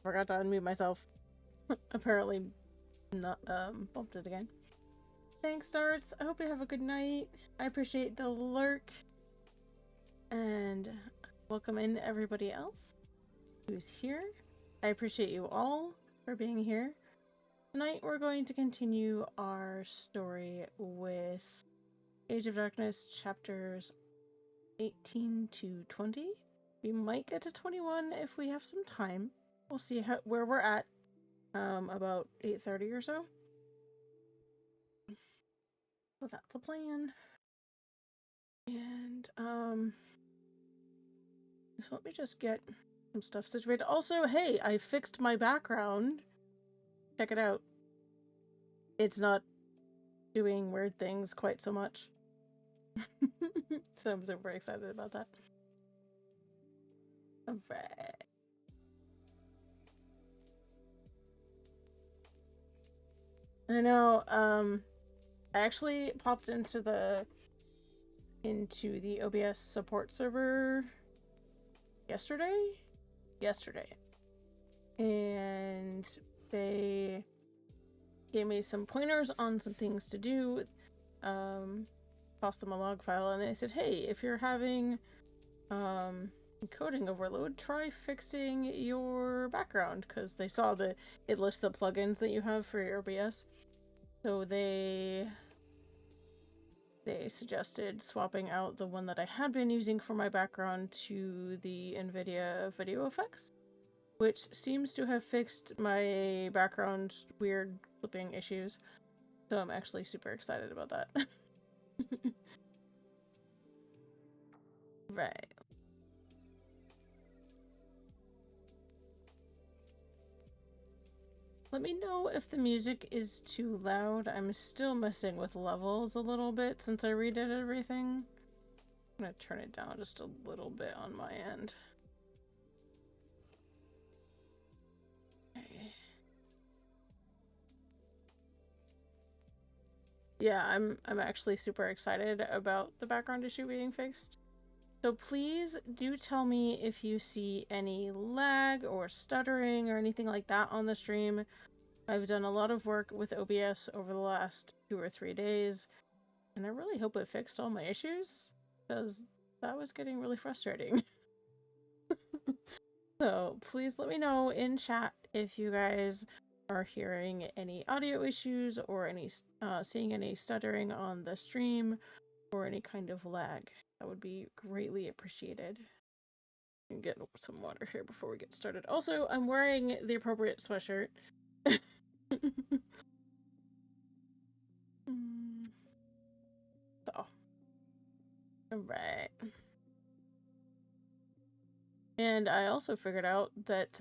Forgot to unmute myself. Apparently not bumped it again. Thanks, Darts. I hope you have a good night. I appreciate the lurk. And welcome in everybody else who's here. I appreciate you all for being here. Tonight we're going to continue our story with Age of Darkness chapters 18 to 20. We might get to 21 if we have some time. We'll see where we're at. About 8:30 or so. So that's the plan. And so let me just get some stuff situated. Also, hey, I fixed my background. Check it out. It's not doing weird things quite so much. So I'm super excited about that. Alright. I know, I actually popped into the OBS support server yesterday, and they gave me some pointers on some things to do. Tossed them a log file, and they said, hey, if you're having encoding overload, try fixing your background, because they saw that it lists the plugins that you have for your OBS. So they suggested swapping out the one that I had been using for my background to the NVIDIA video effects, which seems to have fixed my background weird flipping issues. So I'm actually super excited about that. Right. Let me know if the music is too loud. I'm still messing with levels a little bit since I redid everything. I'm gonna turn it down just a little bit on my end. Okay. Yeah, I'm actually super excited about the background issue being fixed. So please do tell me if you see any lag or stuttering or anything like that on the stream. I've done a lot of work with OBS over the last 2 or 3 days, and I really hope it fixed all my issues, because that was getting really frustrating. So please let me know in chat if you guys are hearing any audio issues or any seeing any stuttering on the stream or any kind of lag. That would be greatly appreciated. And get some water here before we get started. Also, I'm wearing the appropriate sweatshirt. So, alright. And I also figured out that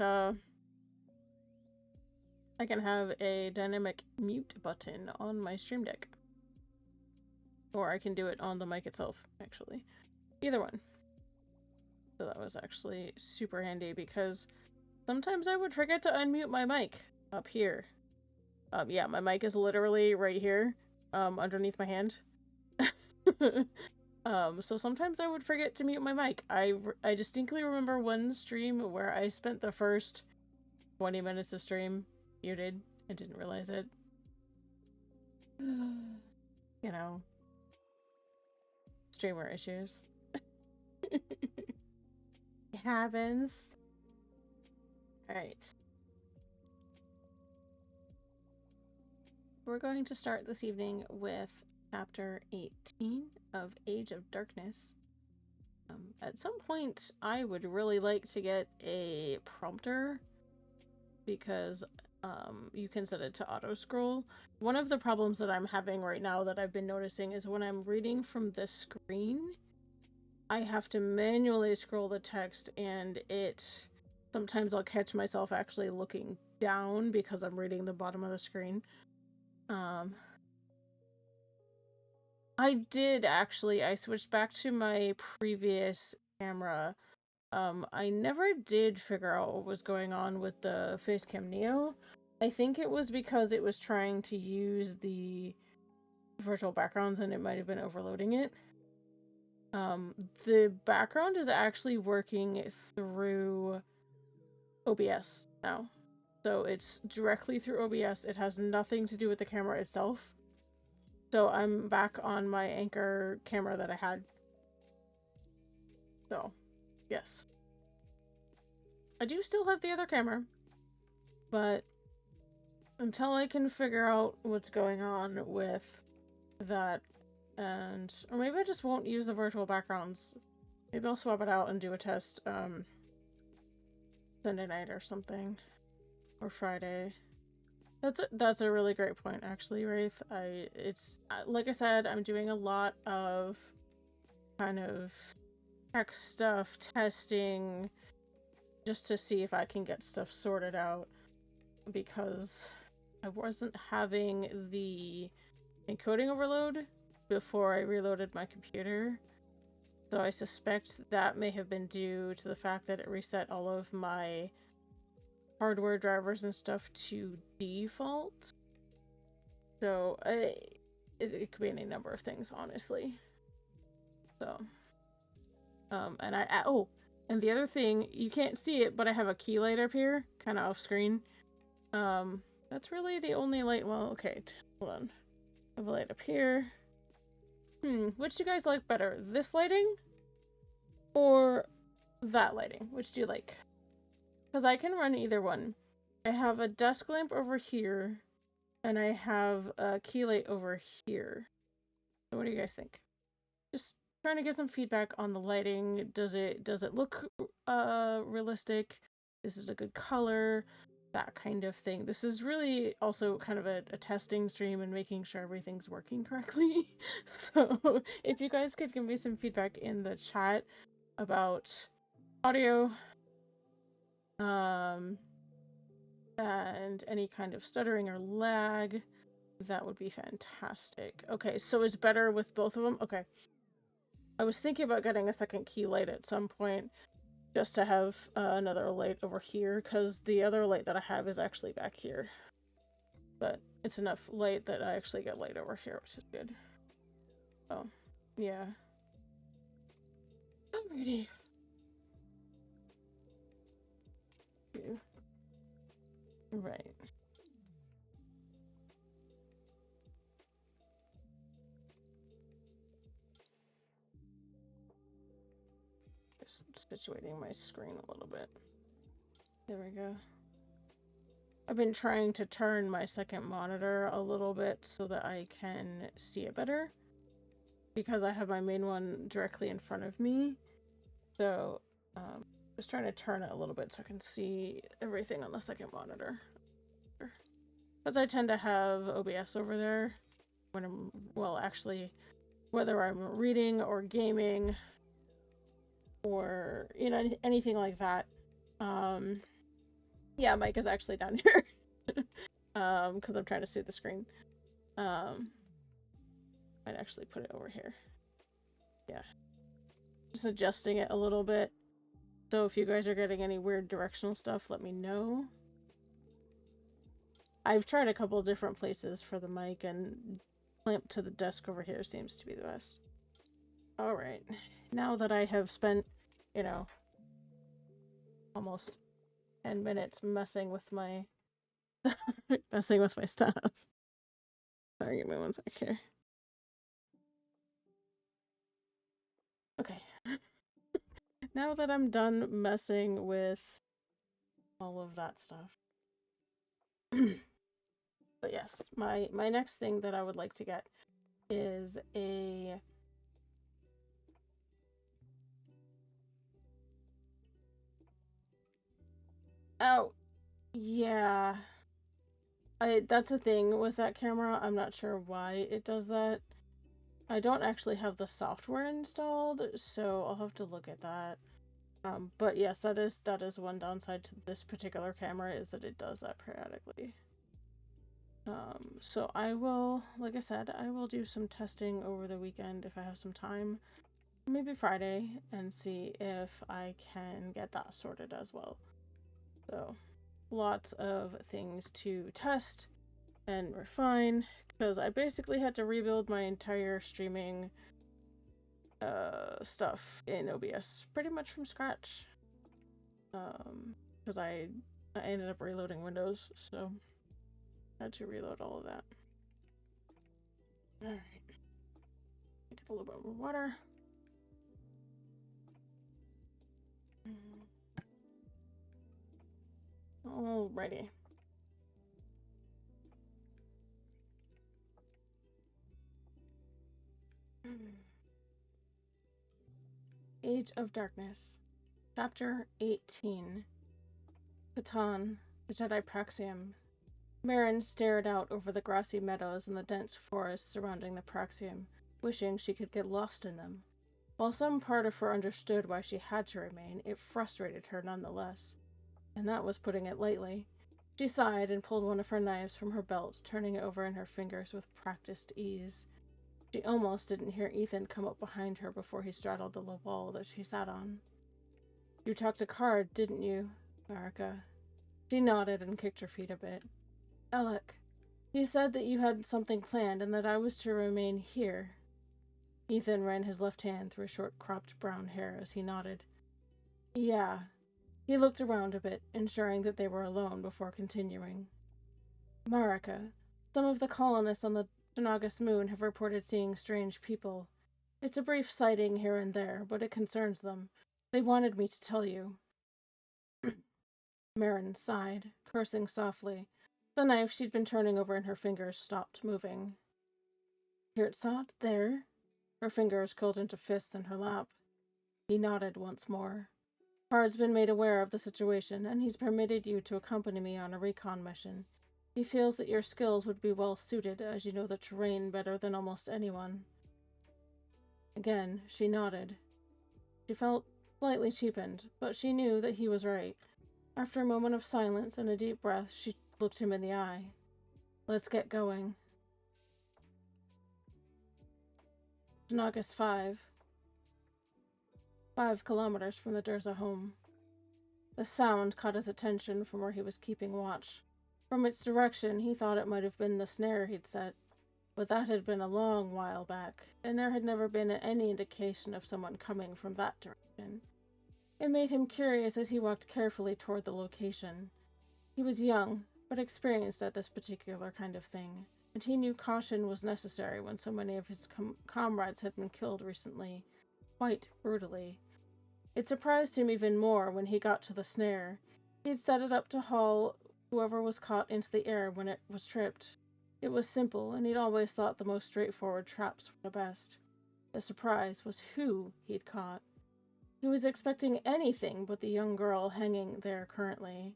I can have a dynamic mute button on my Stream Deck. Or I can do it on the mic itself, actually. Either one. So that was actually super handy, because sometimes I would forget to unmute my mic up here. Yeah, my mic is literally right here, underneath my hand. So sometimes I would forget to mute my mic. I distinctly remember one stream where I spent the first 20 minutes of stream muted and didn't realize it. You know, streamer issues. It happens. Alright. We're going to start this evening with chapter 18 of Age of Darkness. At some point, I would really like to get a prompter, because you can set it to auto-scroll. One of the problems that I'm having right now that I've been noticing is when I'm reading from the screen, I have to manually scroll the text, and sometimes I'll catch myself actually looking down because I'm reading the bottom of the screen. I did actually. I switched back to my previous camera. I never did figure out what was going on with the Facecam Neo. I think it was because it was trying to use the virtual backgrounds and it might have been overloading it. The background is actually working through OBS now. So it's directly through OBS. It has nothing to do with the camera itself. So I'm back on my Anchor camera that I had. So, yes. I do still have the other camera, but until I can figure out what's going on with that, and or maybe I just won't use the virtual backgrounds. Maybe I'll swap it out and do a test Sunday night or something, or Friday. That's a really great point, actually, Wraith. It's like I said, I'm doing a lot of kind of tech stuff, testing, just to see if I can get stuff sorted out, because I wasn't having the encoding overload before I reloaded my computer. So I suspect that may have been due to the fact that it reset all of my hardware drivers and stuff to default. So it could be any number of things, honestly. So, and and the other thing, you can't see it, but I have a key light up here, kind of off screen. That's really the only light. Well, okay, hold on. I have a light up here. Which do you guys like better? This lighting or that lighting? Which do you like? Because I can run either one. I have a desk lamp over here, and I have a key light over here. So what do you guys think? Just trying to get some feedback on the lighting. Does it look realistic? Is it a good color? That kind of thing. This is really also kind of a testing stream and making sure everything's working correctly. So if you guys could give me some feedback in the chat about audio, and any kind of stuttering or lag, that would be fantastic. Okay, so it's better with both of them? Okay. I was thinking about getting a second key light at some point, just to have another light over here, because the other light that I have is actually back here. But it's enough light that I actually get light over here, which is good. Oh, yeah. Alrighty. Right. Just situating my screen a little bit. There we go. I've been trying to turn my second monitor a little bit so that I can see it better, because I have my main one directly in front of me. So, just trying to turn it a little bit so I can see everything on the second monitor. Because I tend to have OBS over there when I'm, well, actually, whether I'm reading or gaming or, you know, anything like that. Yeah, Mike is actually down here. Because I'm trying to see the screen. Might actually put it over here. Yeah. Just adjusting it a little bit. So if you guys are getting any weird directional stuff, let me know. I've tried a couple different places for the mic, and clamped to the desk over here seems to be the best. Alright. Now that I have spent, you know, almost 10 minutes messing with my stuff. Sorry, give me one sec here. Okay. Now that I'm done messing with all of that stuff. But yes, my next thing that I would like to get is a oh yeah, that's a thing with that camera. I'm not sure why it does that. I don't actually have the software installed, so I'll have to look at that. But yes, that is one downside to this particular camera, is that it does that periodically. So I will, like I said, I will do some testing over the weekend if I have some time, maybe Friday, and see if I can get that sorted as well. So lots of things to test and refine, because I basically had to rebuild my entire streaming stuff in OBS pretty much from scratch. Because I I ended up reloading Windows, so I had to reload all of that. Alright. Get a little bit more water. Alrighty. Age of Darkness. Chapter 18. Catan, the Jedi Praxium. Marin stared out over the grassy meadows and the dense forests surrounding the Praxium, wishing she could get lost in them. While some part of her understood why she had to remain, it frustrated her nonetheless. And that was putting it lightly. She sighed and pulled one of her knives from her belt, turning it over in her fingers with practiced ease. She almost didn't hear Ethan come up behind her before he straddled the low wall that she sat on. "You talked to Card, didn't you, Marika?" She nodded and kicked her feet a bit. "Alec, he said that you had something planned and that I was to remain here." Ethan ran his left hand through his short cropped brown hair as he nodded. "Yeah." He looked around a bit, ensuring that they were alone before continuing. "Marika, some of the colonists on the Tanagas moon have reported seeing strange people. It's a brief sighting here and there, but it concerns them. They wanted me to tell you." Marin sighed, cursing softly. The knife she'd been turning over in her fingers stopped moving. "Hirtzot, there?" Her fingers curled into fists in her lap. He nodded once more. "Card's been made aware of the situation, and he's permitted you to accompany me on a recon mission. He feels that your skills would be well suited, as you know the terrain better than almost anyone." Again, she nodded. She felt slightly cheapened, but she knew that he was right. After a moment of silence and a deep breath, she looked him in the eye. "Let's get going." Tanagas 5. 5 kilometers from the Durza home. The sound caught his attention from where he was keeping watch. From its direction, he thought it might have been the snare he'd set, but that had been a long while back, and there had never been any indication of someone coming from that direction. It made him curious as he walked carefully toward the location. He was young, but experienced at this particular kind of thing, and he knew caution was necessary when so many of his comrades had been killed recently, quite brutally. It surprised him even more when he got to the snare. He'd set it up to haul whoever was caught into the air when it was tripped. It was simple, and he'd always thought the most straightforward traps were the best. The surprise was who he'd caught. He was expecting anything but the young girl hanging there currently.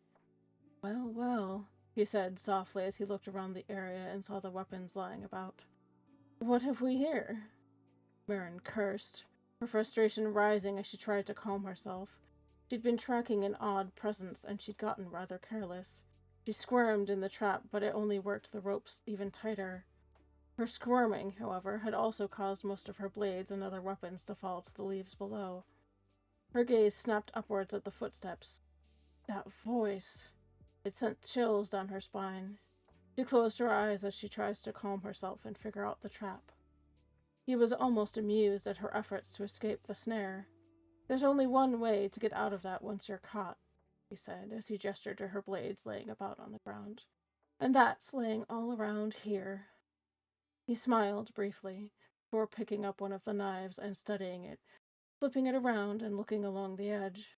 "Well, well," he said softly as he looked around the area and saw the weapons lying about. "What have we here?" Marin cursed, her frustration rising as she tried to calm herself. She'd been tracking an odd presence, and she'd gotten rather careless. She squirmed in the trap, but it only worked the ropes even tighter. Her squirming, however, had also caused most of her blades and other weapons to fall to the leaves below. Her gaze snapped upwards at the footsteps. That voice! It sent chills down her spine. She closed her eyes as she tries to calm herself and figure out the trap. He was almost amused at her efforts to escape the snare. "There's only one way to get out of that once you're caught," he said as he gestured to her blades laying about on the ground. "And that's laying all around here." He smiled briefly, before picking up one of the knives and studying it, flipping it around and looking along the edge.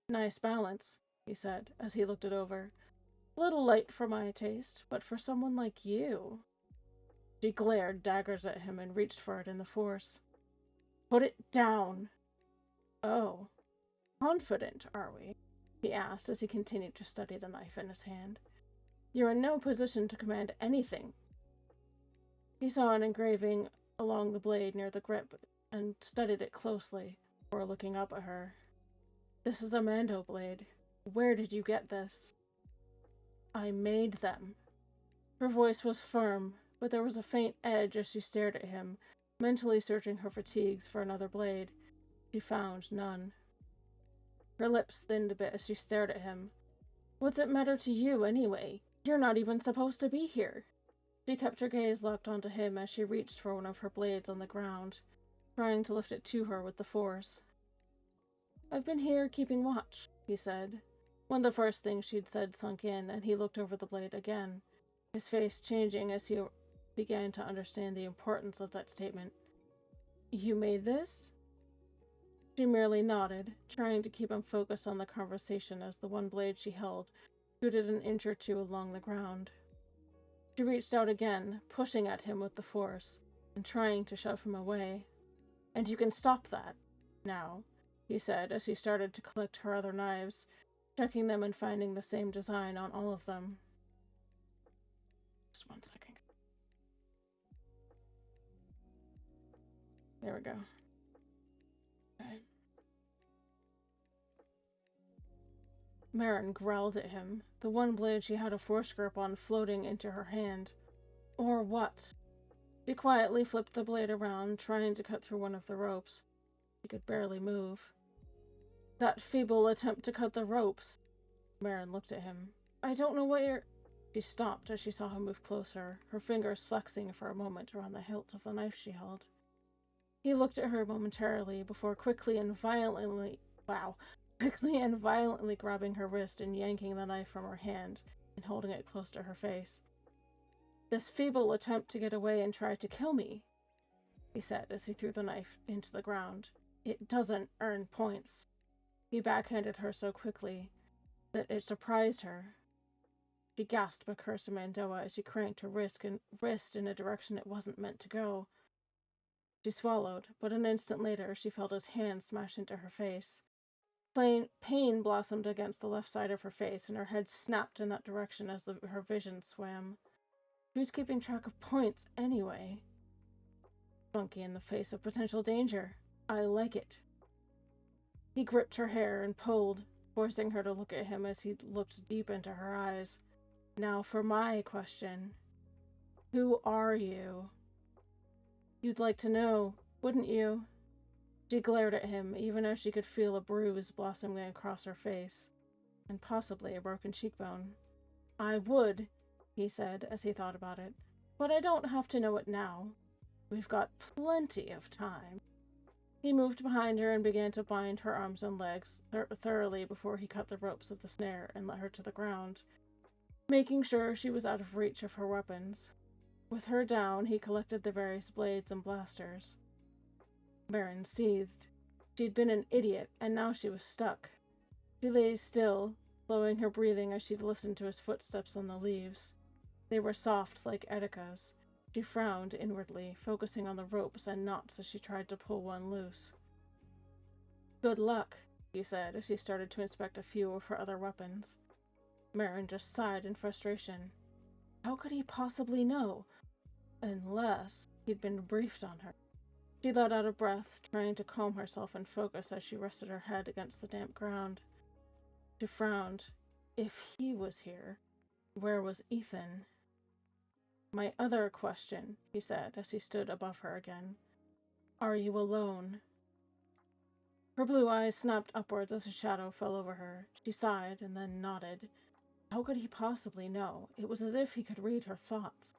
"Nice balance," he said as he looked it over. "A little light for my taste, but for someone like you." She glared daggers at him and reached for it in the force. "Put it down!" "Oh, confident, are we?" he asked as he continued to study the knife in his hand. "You're in no position to command anything." He saw an engraving along the blade near the grip and studied it closely before looking up at her. "This is a Mando blade. Where did you get this?" "I made them." Her voice was firm, but there was a faint edge as she stared at him, mentally searching her fatigues for another blade. She found none. Her lips thinned a bit as she stared at him. "What's it matter to you, anyway? You're not even supposed to be here." She kept her gaze locked onto him as she reached for one of her blades on the ground, trying to lift it to her with the force. "I've been here keeping watch," he said. When the first thing she'd said sunk in, and he looked over the blade again, his face changing as he began to understand the importance of that statement. You made this? She merely nodded, trying to keep him focused on the conversation as the one blade she held scooted an inch or two along the ground. She reached out again, pushing at him with the force, and trying to shove him away. And you can stop that, now, he said as he started to collect her other knives, checking them and finding the same design on all of them. Just 1 second. There we go. Okay. Marin growled at him, the one blade she had a force grip on floating into her hand. Or what? She quietly flipped the blade around, trying to cut through one of the ropes. She could barely move. That feeble attempt to cut the ropes. Marin looked at him. I don't know what you're... She stopped as she saw him move closer, her fingers flexing for a moment around the hilt of the knife she held. He looked at her momentarily before quickly and violently grabbing her wrist and yanking the knife from her hand and holding it close to her face. This feeble attempt to get away and try to kill me, he said as he threw the knife into the ground. It doesn't earn points. He backhanded her so quickly that it surprised her. She gasped a curse to Mandoa as she cranked her wrist in a direction it wasn't meant to go. She swallowed, but an instant later she felt his hand smash into her face. Pain blossomed against the left side of her face, and her head snapped in that direction as her vision swam. Who's keeping track of points, anyway? Funky in the face of potential danger. I like it. He gripped her hair and pulled, forcing her to look at him as he looked deep into her eyes. Now for my question. Who are you? You'd like to know, wouldn't you? She glared at him, even as she could feel a bruise blossoming across her face, and possibly a broken cheekbone. I would, he said as he thought about it, but I don't have to know it now. We've got plenty of time. He moved behind her and began to bind her arms and legs thoroughly before he cut the ropes of the snare and let her to the ground, making sure she was out of reach of her weapons. With her down, he collected the various blades and blasters. Marin seethed. She'd been an idiot, and now she was stuck. She lay still, slowing her breathing as she listened to his footsteps on the leaves. They were soft like Etika's. She frowned inwardly, focusing on the ropes and knots as she tried to pull one loose. Good luck, he said as he started to inspect a few of her other weapons. Marin just sighed in frustration. How could he possibly know? Unless he'd been briefed on her. She let out a breath, trying to calm herself and focus as she rested her head against the damp ground. She frowned. If he was here, where was Ethan? My other question, he said as he stood above her again. Are you alone? Her blue eyes snapped upwards as a shadow fell over her. She sighed and then nodded. How could he possibly know? It was as if he could read her thoughts.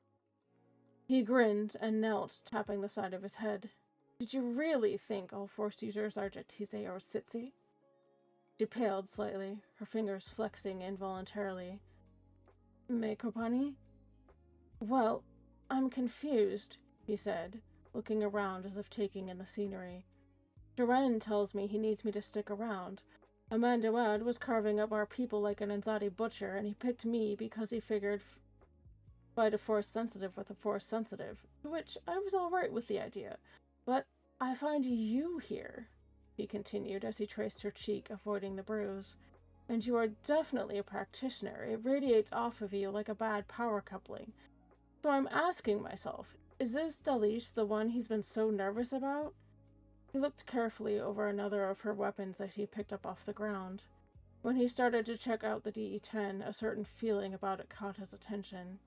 He grinned and knelt, tapping the side of his head. Did you really think all Force users are Jatise or Sitsi? She paled slightly, her fingers flexing involuntarily. Mekopani? Well, I'm confused, he said, looking around as if taking in the scenery. Duran tells me he needs me to stick around. Amandoad was carving up our people like an Anzadi butcher, and he picked me because he figured fight a Force sensitive with a Force sensitive, to which I was alright with the idea. But I find you here, he continued as he traced her cheek, avoiding the bruise. And you are definitely a practitioner. It radiates off of you like a bad power coupling. So I'm asking myself, is this Dalish the one he's been so nervous about? He looked carefully over another of her weapons that he picked up off the ground. When he started to check out the DE-10, a certain feeling about it caught his attention.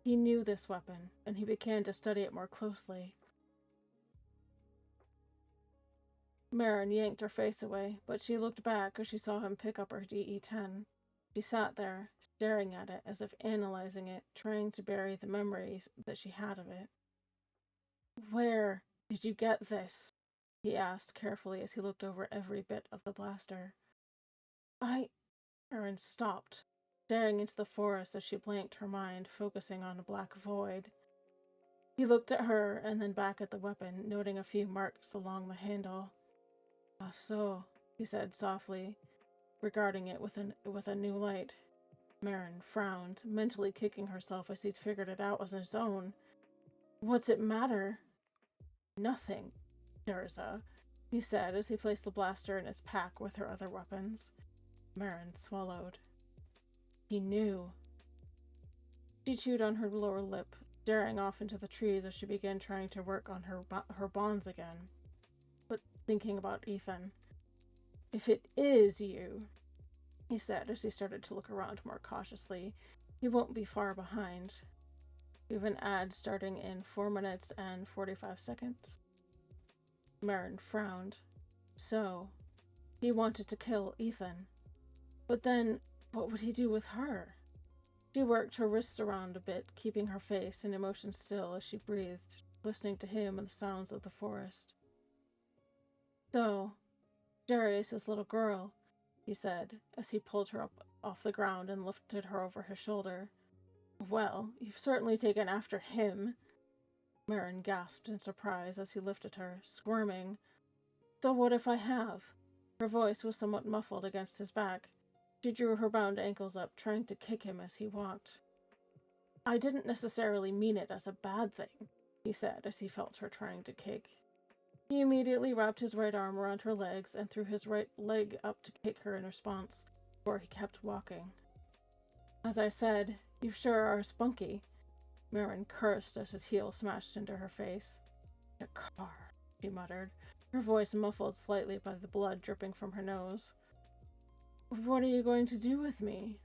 He knew this weapon, and he began to study it more closely. Marin yanked her face away, but she looked back as she saw him pick up her DE-10. She sat there, staring at it as if analyzing it, trying to bury the memories that she had of it. Where did you get this? He asked carefully as he looked over every bit of the blaster. Erin stopped, staring into the forest as she blanked her mind, focusing on a black void. He looked at her and then back at the weapon, noting a few marks along the handle. "Ah, so," he said softly, regarding it with a new light. Marin frowned, mentally kicking herself as he'd figured it out on his own. "What's it matter?" "Nothing, Durza," he said as he placed the blaster in his pack with her other weapons. Marin swallowed. He knew. She chewed on her lower lip, staring off into the trees as she began trying to work on her bonds again. But thinking about Ethan. "If it is you," he said as he started to look around more cautiously, "he won't be far behind. We have an ad starting in 4 minutes and 45 seconds. Marin frowned. So, he wanted to kill Ethan. But then, what would he do with her? She worked her wrists around a bit, keeping her face and emotion still as she breathed, listening to him and the sounds of the forest. "So, Jerry is his little girl," he said, as he pulled her up off the ground and lifted her over his shoulder. "Well, you've certainly taken after him." Marin gasped in surprise as he lifted her, squirming. "So what if I have?" Her voice was somewhat muffled against his back. She drew her bound ankles up, trying to kick him as he walked. "I didn't necessarily mean it as a bad thing," he said as he felt her trying to kick. He immediately wrapped his right arm around her legs and threw his right leg up to kick her in response, before he kept walking. "As I said, you sure are spunky," Marin cursed as his heel smashed into her face. "The car," she muttered, her voice muffled slightly by the blood dripping from her nose. "What are you going to do with me?"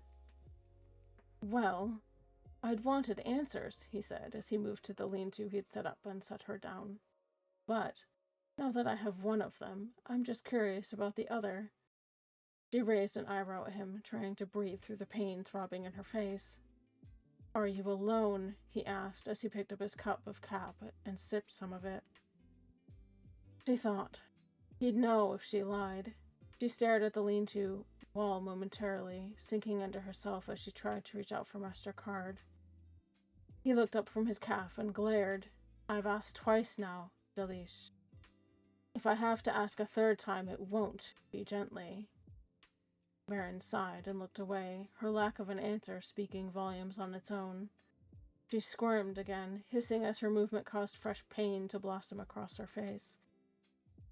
"Well, I'd wanted answers," he said as he moved to the lean-to he'd set up and set her down. "But, now that I have one of them, I'm just curious about the other." She raised an eyebrow at him, trying to breathe through the pain throbbing in her face. "Are you alone?" he asked as he picked up his cup of cap and sipped some of it. She thought. He'd know if she lied. She stared at the lean-to wall momentarily, sinking into herself as she tried to reach out for Master Card. He looked up from his calf and glared. "I've asked twice now, Delish. If I have to ask a third time, it won't be gently." Marin sighed and looked away, her lack of an answer speaking volumes on its own. She squirmed again, hissing as her movement caused fresh pain to blossom across her face.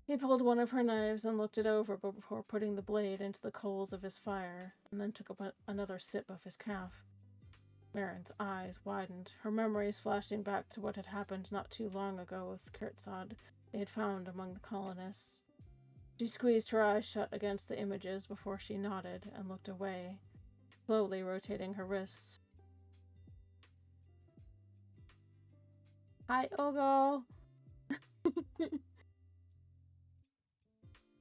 He pulled one of her knives and looked it over before putting the blade into the coals of his fire, and then took up another sip of his calf. Marin's eyes widened, her memories flashing back to what had happened not too long ago with Kurtzad they had found among the colonists. She squeezed her eyes shut against the images before she nodded and looked away, slowly rotating her wrists. "Hi, Ogo!"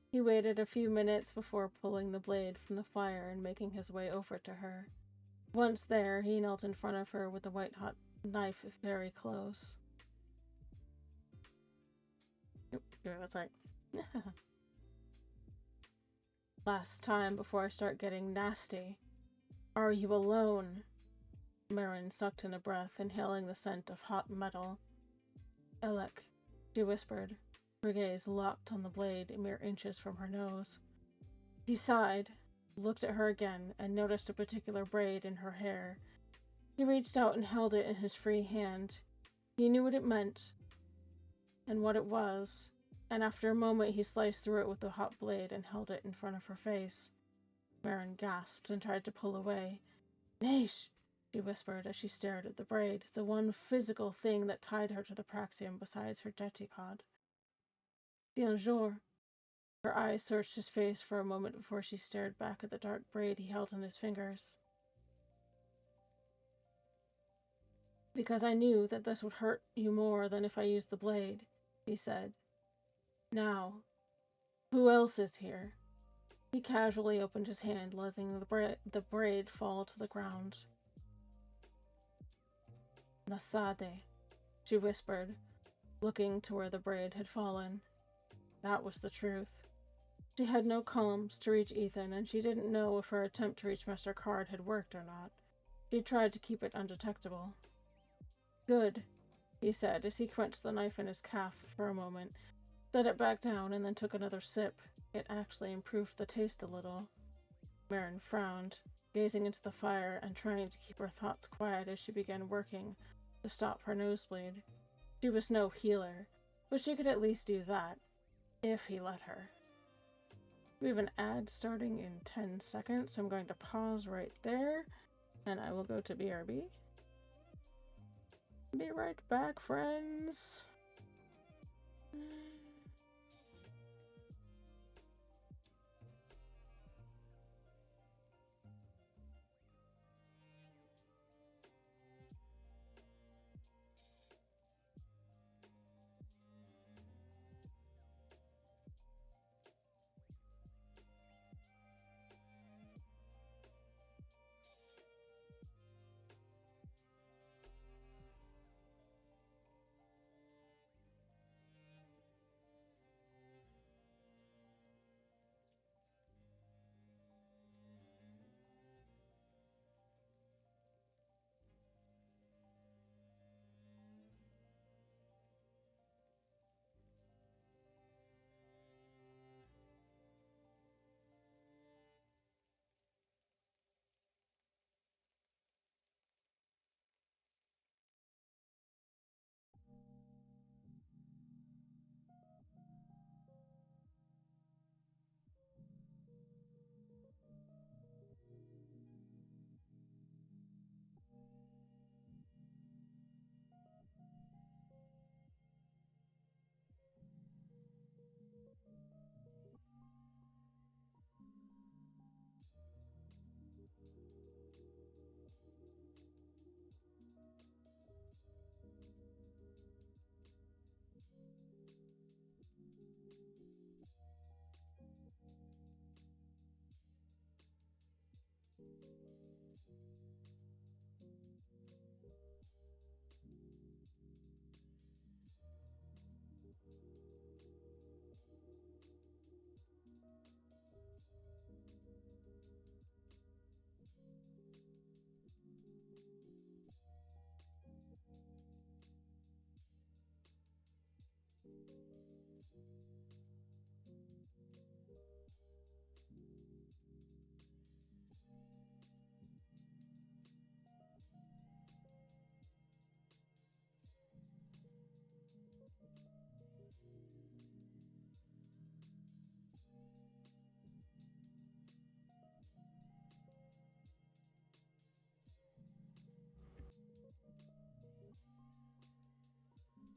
He waited a few minutes before pulling the blade from the fire and making his way over to her. Once there, he knelt in front of her with the white-hot knife very close. That's right. "Last time before I start getting nasty. Are you alone?" Marin sucked in a breath, inhaling the scent of hot metal. "Elec," she whispered, her gaze locked on the blade mere inches from her nose. He sighed, looked at her again, and noticed a particular braid in her hair. He reached out and held it in his free hand. He knew what it meant, and what it was, and after a moment he sliced through it with the hot blade and held it in front of her face. Marin gasped and tried to pull away. "Naish!" she whispered as she stared at the braid, the one physical thing that tied her to the Praxium besides her Jeticod. "Bonjour." Her eyes searched his face for a moment before she stared back at the dark braid he held in his fingers. "Because I knew that this would hurt you more than if I used the blade," he said. "Now, who else is here?" He casually opened his hand, letting the braid fall to the ground. "Nasade," she whispered, looking to where the braid had fallen. That was the truth. She had no comms to reach Ethan, and she didn't know if her attempt to reach Mr. Card had worked or not. She tried to keep it undetectable. Good, he said as he clenched the knife in his calf for a moment, set it back down, and then took another sip. It actually improved the taste a little. Marin frowned, gazing into the fire and trying to keep her thoughts quiet as she began working to stop her nosebleed. She was no healer, but she could at least do that, if he let her. We have an ad starting in 10 seconds, so I'm going to pause right there, and I will go to BRB. Be right back, friends.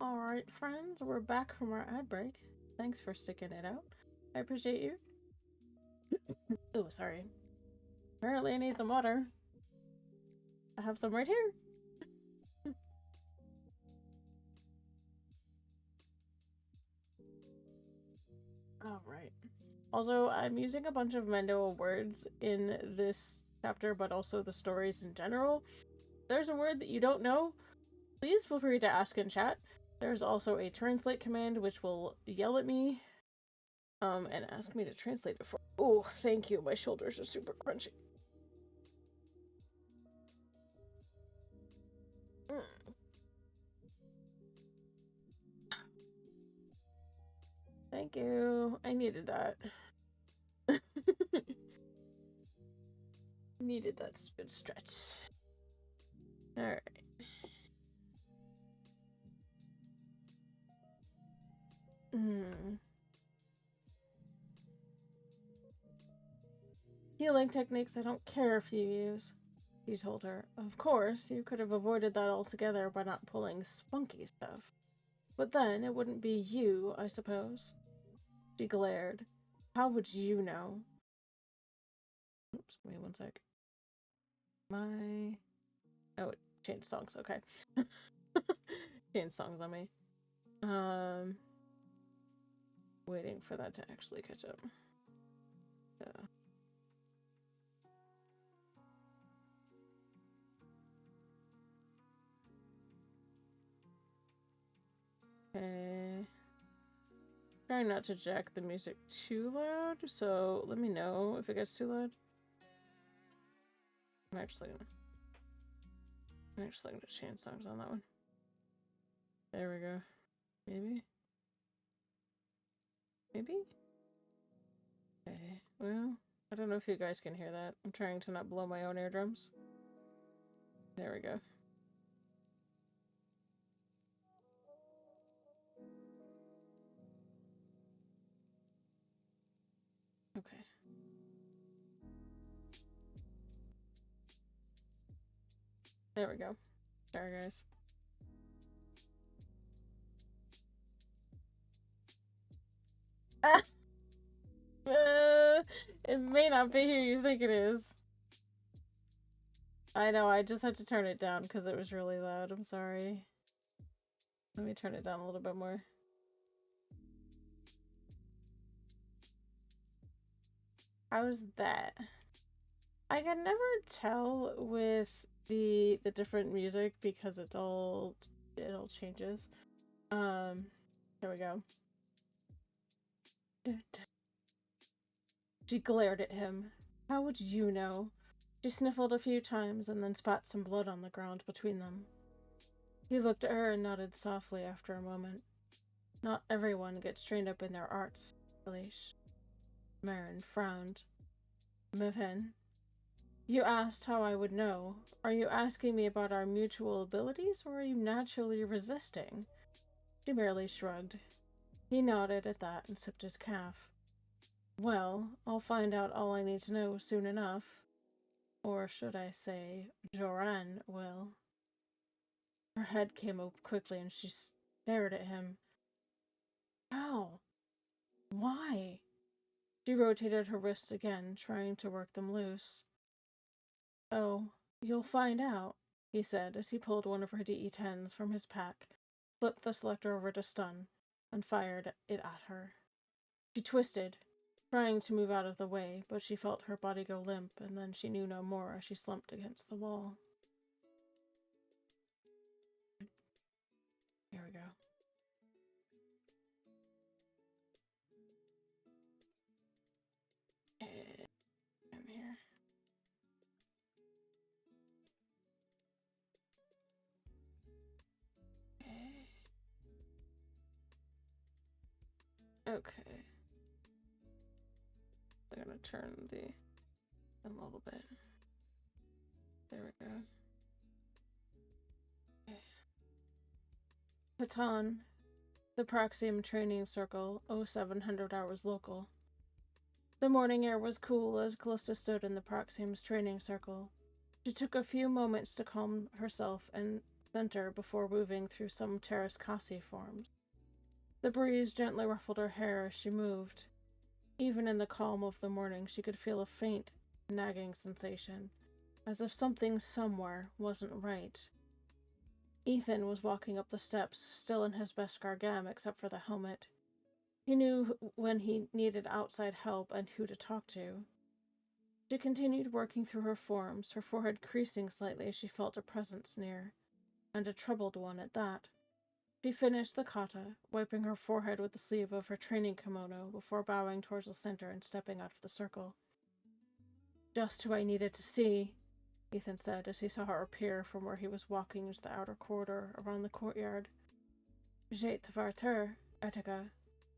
Alright, friends, we're back from our ad break. Thanks for sticking it out. I appreciate you. Oh, sorry. Apparently I need some water. I have some right here. Alright. Also, I'm using a bunch of Mandoa words in this chapter, but also the stories in general. If there's a word that you don't know, please feel free to ask in chat. There's also a translate command which will yell at me and ask me to translate it for. Oh, thank you. My shoulders are super crunchy. Thank you. I needed that. Needed that good stretch. Alright. Healing techniques I don't care if you use, he told her. Of course, you could have avoided that altogether by not pulling spunky stuff. But then it wouldn't be you, I suppose. She glared. How would you know? Oops, give me one sec. Oh, it changed songs, okay. Changed songs on me. Waiting for that to actually catch up. Okay. Trying not to jack the music too loud, so let me know if it gets too loud. I'm actually gonna change songs on that one. There we go. Maybe? Maybe? Okay, well, I don't know if you guys can hear that. I'm trying to not blow my own eardrums. There we go. Okay. There we go. Sorry, guys. Ah! It may not be who you think it is. I know, I just had to turn it down because it was really loud. I'm sorry. Let me turn it down a little bit more. How's that? I can never tell with the different music because it all changes. There we go. She glared at him. How would you know? She sniffled a few times and then spat some blood on the ground between them. He looked at her and nodded softly after a moment. Not everyone gets trained up in their arts, Elish. Marin frowned. Mevhen, you asked how I would know. Are you asking me about our mutual abilities, or are you naturally resisting? She merely shrugged. He nodded at that and sipped his calf. Well, I'll find out all I need to know soon enough. Or should I say, Joran will. Her head came up quickly and she stared at him. How? Why? She rotated her wrists again, trying to work them loose. Oh, you'll find out, he said as he pulled one of her DE-10s from his pack, flipped the selector over to stun, and fired it at her. She twisted, trying to move out of the way, but she felt her body go limp, and then she knew no more as she slumped against the wall. Here we go. I'm here. Okay. I'm gonna turn a little bit. There we go. Patan, the Proxium Training Circle, 0700 hours local. The morning air was cool as Callista stood in the Proxium's training circle. She took a few moments to calm herself and center before moving through some Terraskasi forms. The breeze gently ruffled her hair as she moved. Even in the calm of the morning, she could feel a faint, nagging sensation, as if something somewhere wasn't right. Ethan was walking up the steps, still in his Beskar gam except for the helmet. He knew when he needed outside help and who to talk to. She continued working through her forms, her forehead creasing slightly as she felt a presence near, and a troubled one at that. She finished the kata, wiping her forehead with the sleeve of her training kimono before bowing towards the center and stepping out of the circle. Just who I needed to see, Ethan said as he saw her appear from where he was walking into the outer corridor around the courtyard. J'ai t'varter, Etika.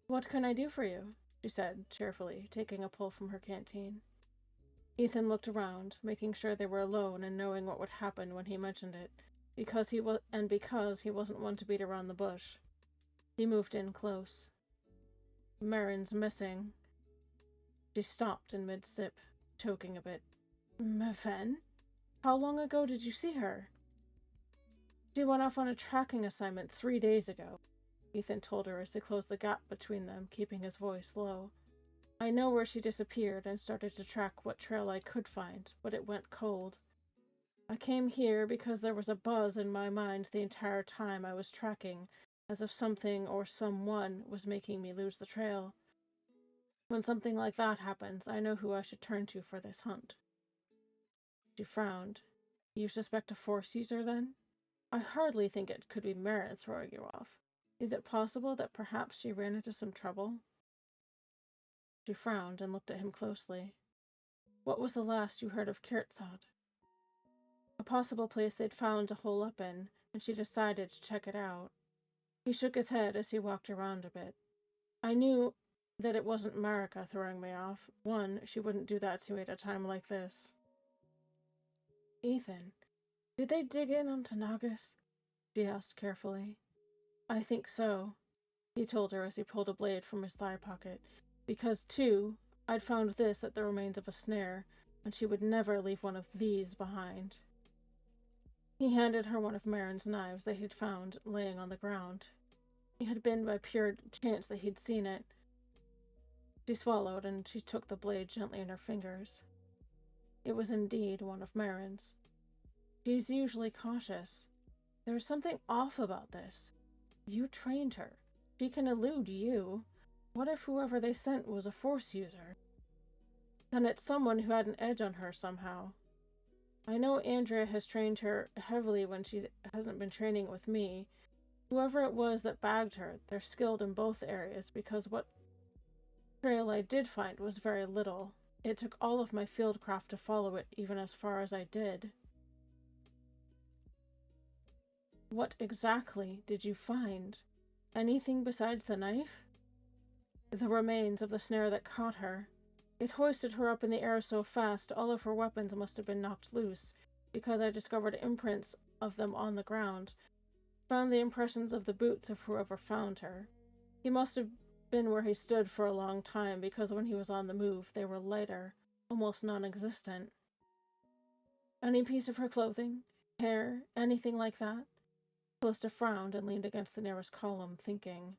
What can I do for you? She said, cheerfully, taking a pull from her canteen. Ethan looked around, making sure they were alone and knowing what would happen when he mentioned it, because he wasn't one to beat around the bush. He moved in close. Marin's missing. She stopped in mid-sip, choking a bit. Mevhen? How long ago did you see her? She went off on a tracking assignment 3 days ago, Ethan told her as he closed the gap between them, keeping his voice low. I know where she disappeared and started to track what trail I could find, but it went cold. I came here because there was a buzz in my mind the entire time I was tracking, as if something or someone was making me lose the trail. When something like that happens, I know who I should turn to for this hunt. She frowned. You suspect a Force user, then? I hardly think it could be Marin throwing you off, Is it possible that perhaps she ran into some trouble? She frowned and looked at him closely. What was the last you heard of Kirtzad? A possible place they'd found to hole up in, and she decided to check it out. He shook his head as he walked around a bit. I knew that it wasn't Marika throwing me off. One, she wouldn't do that to me at a time like this. Ethan, did they dig in on Nagas? She asked carefully. I think so, he told her as he pulled a blade from his thigh pocket. Because, too, I'd found this at the remains of a snare, and she would never leave one of these behind. He handed her one of Marin's knives that he'd found laying on the ground. It had been by pure chance that he'd seen it. She swallowed, and she took the blade gently in her fingers. It was indeed one of Marin's. She's usually cautious. There's something off about this. You trained her. She can elude you. What if whoever they sent was a Force user? Then it's someone who had an edge on her somehow. I know Andrea has trained her heavily when she hasn't been training with me. Whoever it was that bagged her, they're skilled in both areas because what trail I did find was very little. It took all of my fieldcraft to follow it even as far as I did. What exactly did you find? Anything besides the knife? The remains of the snare that caught her. It hoisted her up in the air so fast all of her weapons must have been knocked loose, because I discovered imprints of them on the ground. Found the impressions of the boots of whoever found her. He must have been where he stood for a long time, because when he was on the move, they were lighter, almost non-existent. Any piece of her clothing, hair, anything like that? Callista frowned and leaned against the nearest column, thinking.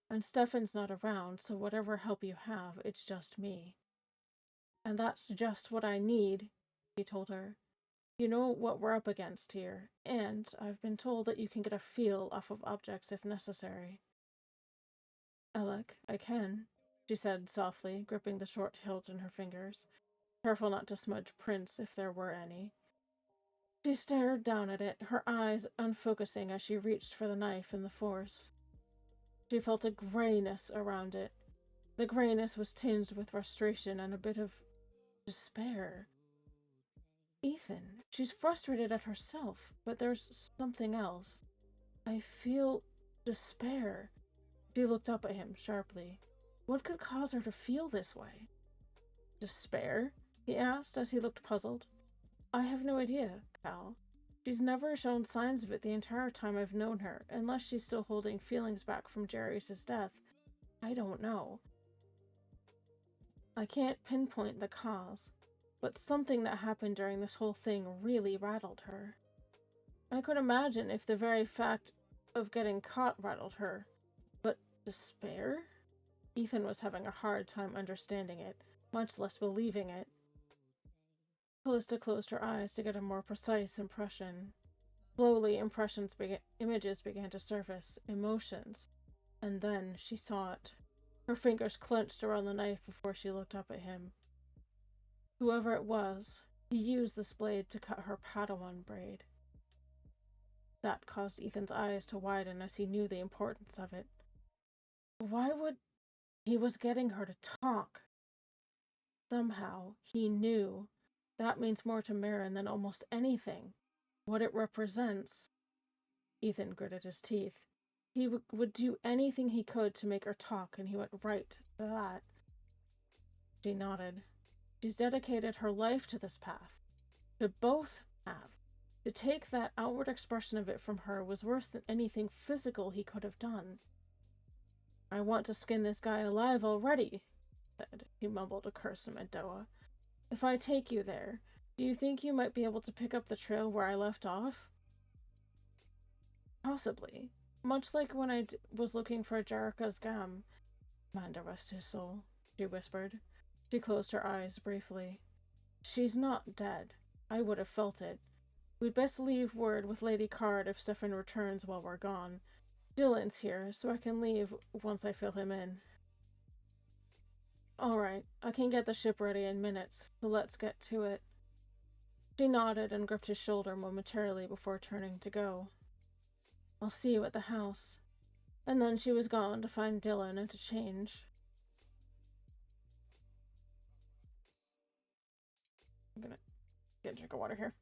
And Stefan's not around, so whatever help you have, it's just me. And that's just what I need, he told her. You know what we're up against here, and I've been told that you can get a feel off of objects if necessary. Alec, I can, she said softly, gripping the short hilt in her fingers, careful not to smudge prints if there were any. She stared down at it, her eyes unfocusing as she reached for the knife in the Force. She felt a grayness around it. The grayness was tinged with frustration and a bit of despair. Ethan, she's frustrated at herself, but there's something else. I feel despair. She looked up at him sharply. What could cause her to feel this way? Despair? He asked as he looked puzzled. I have no idea, Cal. She's never shown signs of it the entire time I've known her, unless she's still holding feelings back from Jarius' death. I don't know. I can't pinpoint the cause, but something that happened during this whole thing really rattled her. I could imagine if the very fact of getting caught rattled her, but despair? Ethan was having a hard time understanding it, much less believing it. Callista closed her eyes to get a more precise impression. Slowly, images began to surface, emotions, and then she saw it. Her fingers clenched around the knife before she looked up at him. Whoever it was, he used this blade to cut her Padawan braid. That caused Ethan's eyes to widen as he knew the importance of it. Why would... He was getting her to talk. Somehow, he knew. That means more to Marin than almost anything. What it represents. Ethan gritted his teeth. He would do anything he could to make her talk, and he went right to that. She nodded. She's dedicated her life to this path. To both paths. To take that outward expression of it from her was worse than anything physical he could have done. I want to skin this guy alive already, said. He mumbled a curse in Mendoa. If I take you there, do you think you might be able to pick up the trail where I left off? Possibly. Much like when I was looking for Jarika's Gam. Commander rest his soul, she whispered. She closed her eyes briefly. She's not dead. I would have felt it. We'd best leave word with Lady Card if Stefan returns while we're gone. Dylan's here, so I can leave once I fill him in. All right, I can get the ship ready in minutes, so let's get to it. She nodded and gripped his shoulder momentarily before turning to go. I'll see you at the house. And then she was gone to find Dylan and to change. I'm gonna get a drink of water here.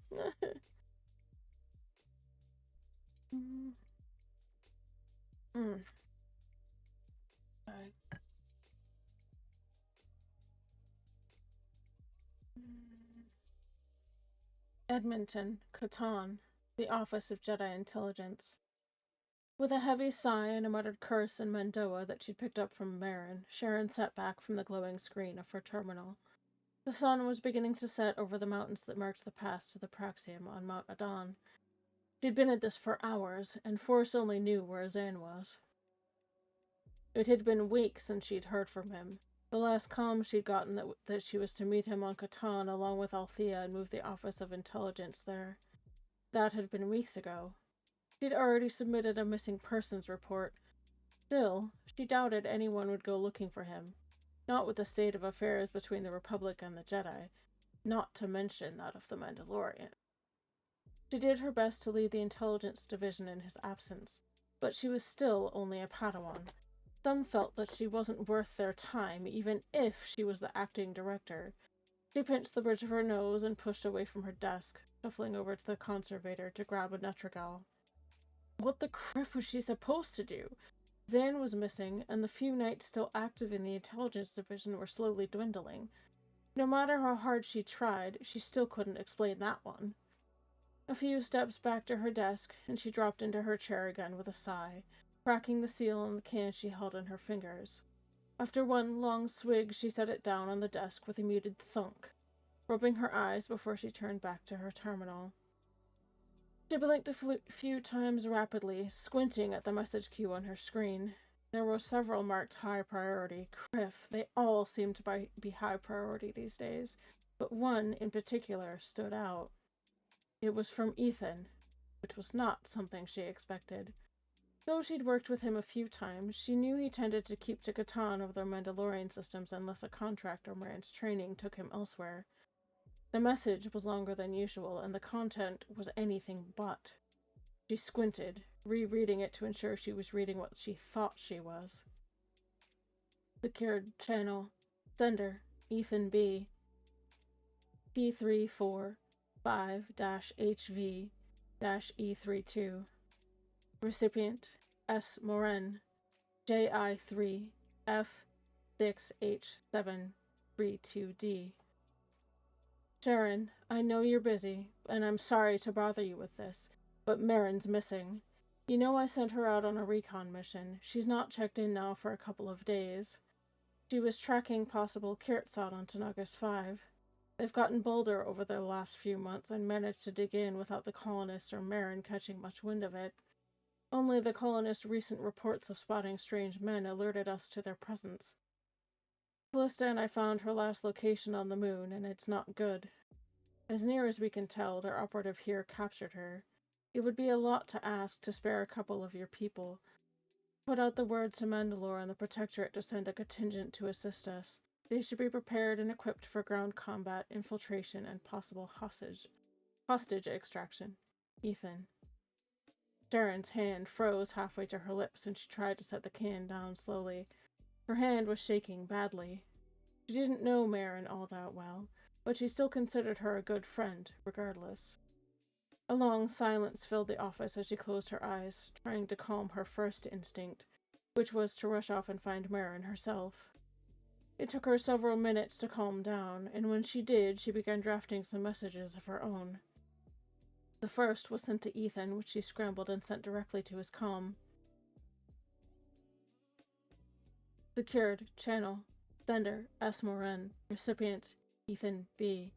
Mm. Alright. Edmonton, Catan, the Office of Jedi Intelligence. With a heavy sigh and a muttered curse in Mandoa that she'd picked up from Marin, Sharon sat back from the glowing screen of her terminal. The sun was beginning to set over the mountains that marked the pass to the Praxium on Mount Adon. She'd been at this for hours, and Force only knew where Zan was. It had been weeks since she'd heard from him. The last calm she'd gotten that she was to meet him on Catan along with Althea and move the Office of Intelligence there. That had been weeks ago. She'd already submitted a missing persons report. Still, she doubted anyone would go looking for him. Not with the state of affairs between the Republic and the Jedi, not to mention that of the Mandalorian. She did her best to lead the intelligence division in his absence, but she was still only a Padawan. Some felt that she wasn't worth their time, even if she was the acting director. She pinched the bridge of her nose and pushed away from her desk, shuffling over to the conservator to grab a Nutrigal. What the criff was she supposed to do? Zan was missing, and the few knights still active in the intelligence division were slowly dwindling. No matter how hard she tried, she still couldn't explain that one. A few steps back to her desk, and she dropped into her chair again with a sigh, cracking the seal on the can she held in her fingers. After one long swig, she set it down on the desk with a muted thunk, rubbing her eyes before she turned back to her terminal. She blinked a few times rapidly, squinting at the message queue on her screen. There were several marked high priority. Criff, they all seemed to be high priority these days, but one in particular stood out. It was from Ethan, which was not something she expected. Though she'd worked with him a few times, she knew he tended to keep to Catan over their Mandalorian systems unless a contract or Marin's training took him elsewhere. The message was longer than usual, and the content was anything but. She squinted, rereading it to ensure she was reading what she thought she was. Secured channel. Sender, Ethan B. T345-HV-E32. Recipient, S. Moren, JI3F6H732D. Sharon, I know you're busy, and I'm sorry to bother you with this, but Marin's missing. You know I sent her out on a recon mission. She's not checked in now for a couple of days. She was tracking possible Kirtsat on Tanagas 5. They've gotten bolder over the last few months and managed to dig in without the colonists or Marin catching much wind of it. Only the colonists' recent reports of spotting strange men alerted us to their presence. Callista and I found her last location on the moon, and it's not good. As near as we can tell, their operative here captured her. It would be a lot to ask to spare a couple of your people. Put out the word to Mandalore and the Protectorate to send a contingent to assist us. They should be prepared and equipped for ground combat, infiltration, and possible hostage extraction. Ethan. Sharon's hand froze halfway to her lips and she tried to set the can down slowly. Her hand was shaking badly. She didn't know Marin all that well, but she still considered her a good friend, regardless. A long silence filled the office as she closed her eyes, trying to calm her first instinct, which was to rush off and find Marin herself. It took her several minutes to calm down, and when she did, she began drafting some messages of her own. The first was sent to Ethan, which she scrambled and sent directly to his comm. Secured. Channel. Sender. S. Moren. Recipient. Ethan B.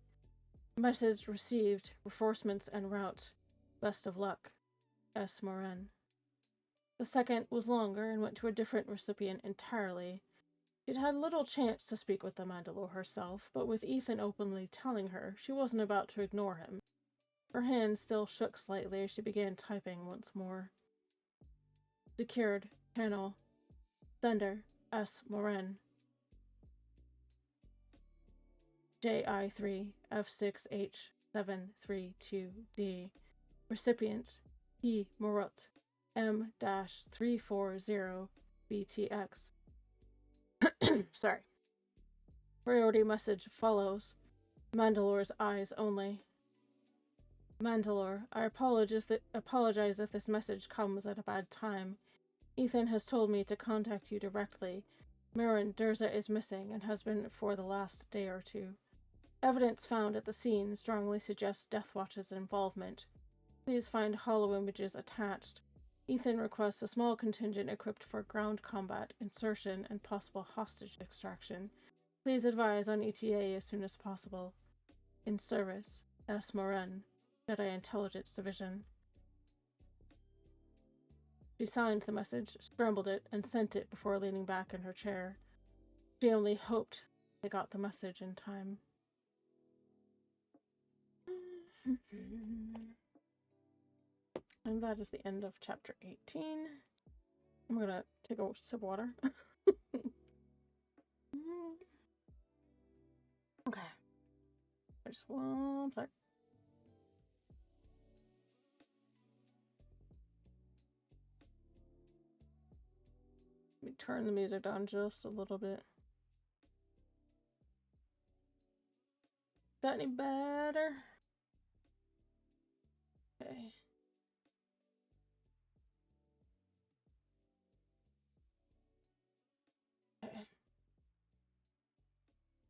Message received. Reinforcements en route. Best of luck. S. Moren. The second was longer and went to a different recipient entirely. She'd had little chance to speak with the Mandalore herself, but with Ethan openly telling her, she wasn't about to ignore him. Her hand still shook slightly as she began typing once more. Secured. Channel. Sender. S. Moren. JI3F6H732D. Recipient. P. Morut. M-340-BTX. Sorry. Priority message follows. Mandalore's eyes only. Mandalore, I apologize if this message comes at a bad time. Ethan has told me to contact you directly. Marin Durza is missing and has been for the last day or two. Evidence found at the scene strongly suggests Deathwatch's involvement. Please find hollow images attached. Ethan requests a small contingent equipped for ground combat, insertion, and possible hostage extraction. Please advise on ETA as soon as possible. In service, S. Moren, Jedi Intelligence Division. She signed the message, scrambled it, and sent it before leaning back in her chair. She only hoped they got the message in time. And that is the end of chapter 18. I'm gonna take a sip of water. Okay. Just one sec. Let me turn the music down just a little bit. Is that any better? Okay. Okay.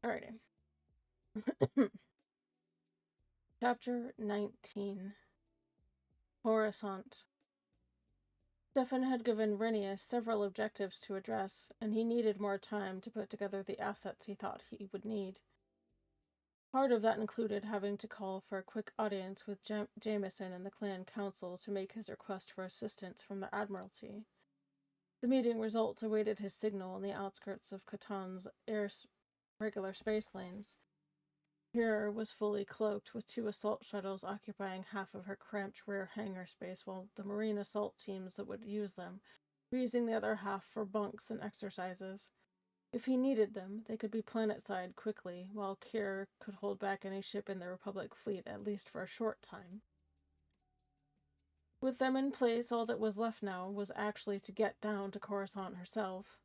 Alrighty. Chapter 19. Coruscant. Stefan had given Renius several objectives to address, and he needed more time to put together the assets he thought he would need. Part of that included having to call for a quick audience with Jameson and the clan council to make his request for assistance from the Admiralty. The meeting results awaited his signal on the outskirts of Catan's regular space lanes. Here was fully cloaked, with 2 assault shuttles occupying half of her cramped rear hangar space, while the Marine assault teams that would use them were using the other half for bunks and exercises. If he needed them, they could be planetside quickly, while Kier could hold back any ship in the Republic fleet at least for a short time. With them in place, all that was left now was actually to get down to Coruscant herself.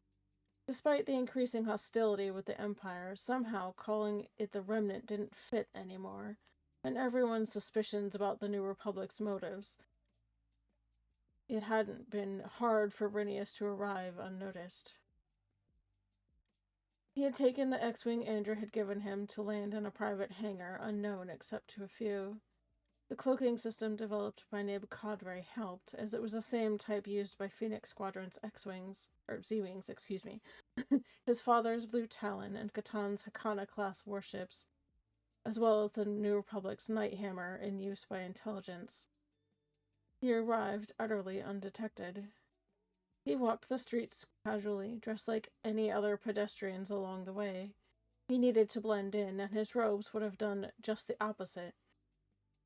Despite the increasing hostility with the Empire, somehow calling it the Remnant didn't fit anymore, and everyone's suspicions about the New Republic's motives. It hadn't been hard for Renius to arrive unnoticed. He had taken the X-Wing Andrew had given him to land in a private hangar, unknown except to a few. The cloaking system developed by Nib Cadre helped, as it was the same type used by Phoenix Squadron's X-Wings, or Z-Wings, excuse me. His father's Blue Talon and Catan's Hakana-class warships, as well as the New Republic's Night Hammer in use by intelligence. He arrived utterly undetected. He walked the streets casually, dressed like any other pedestrians along the way. He needed to blend in, and his robes would have done just the opposite.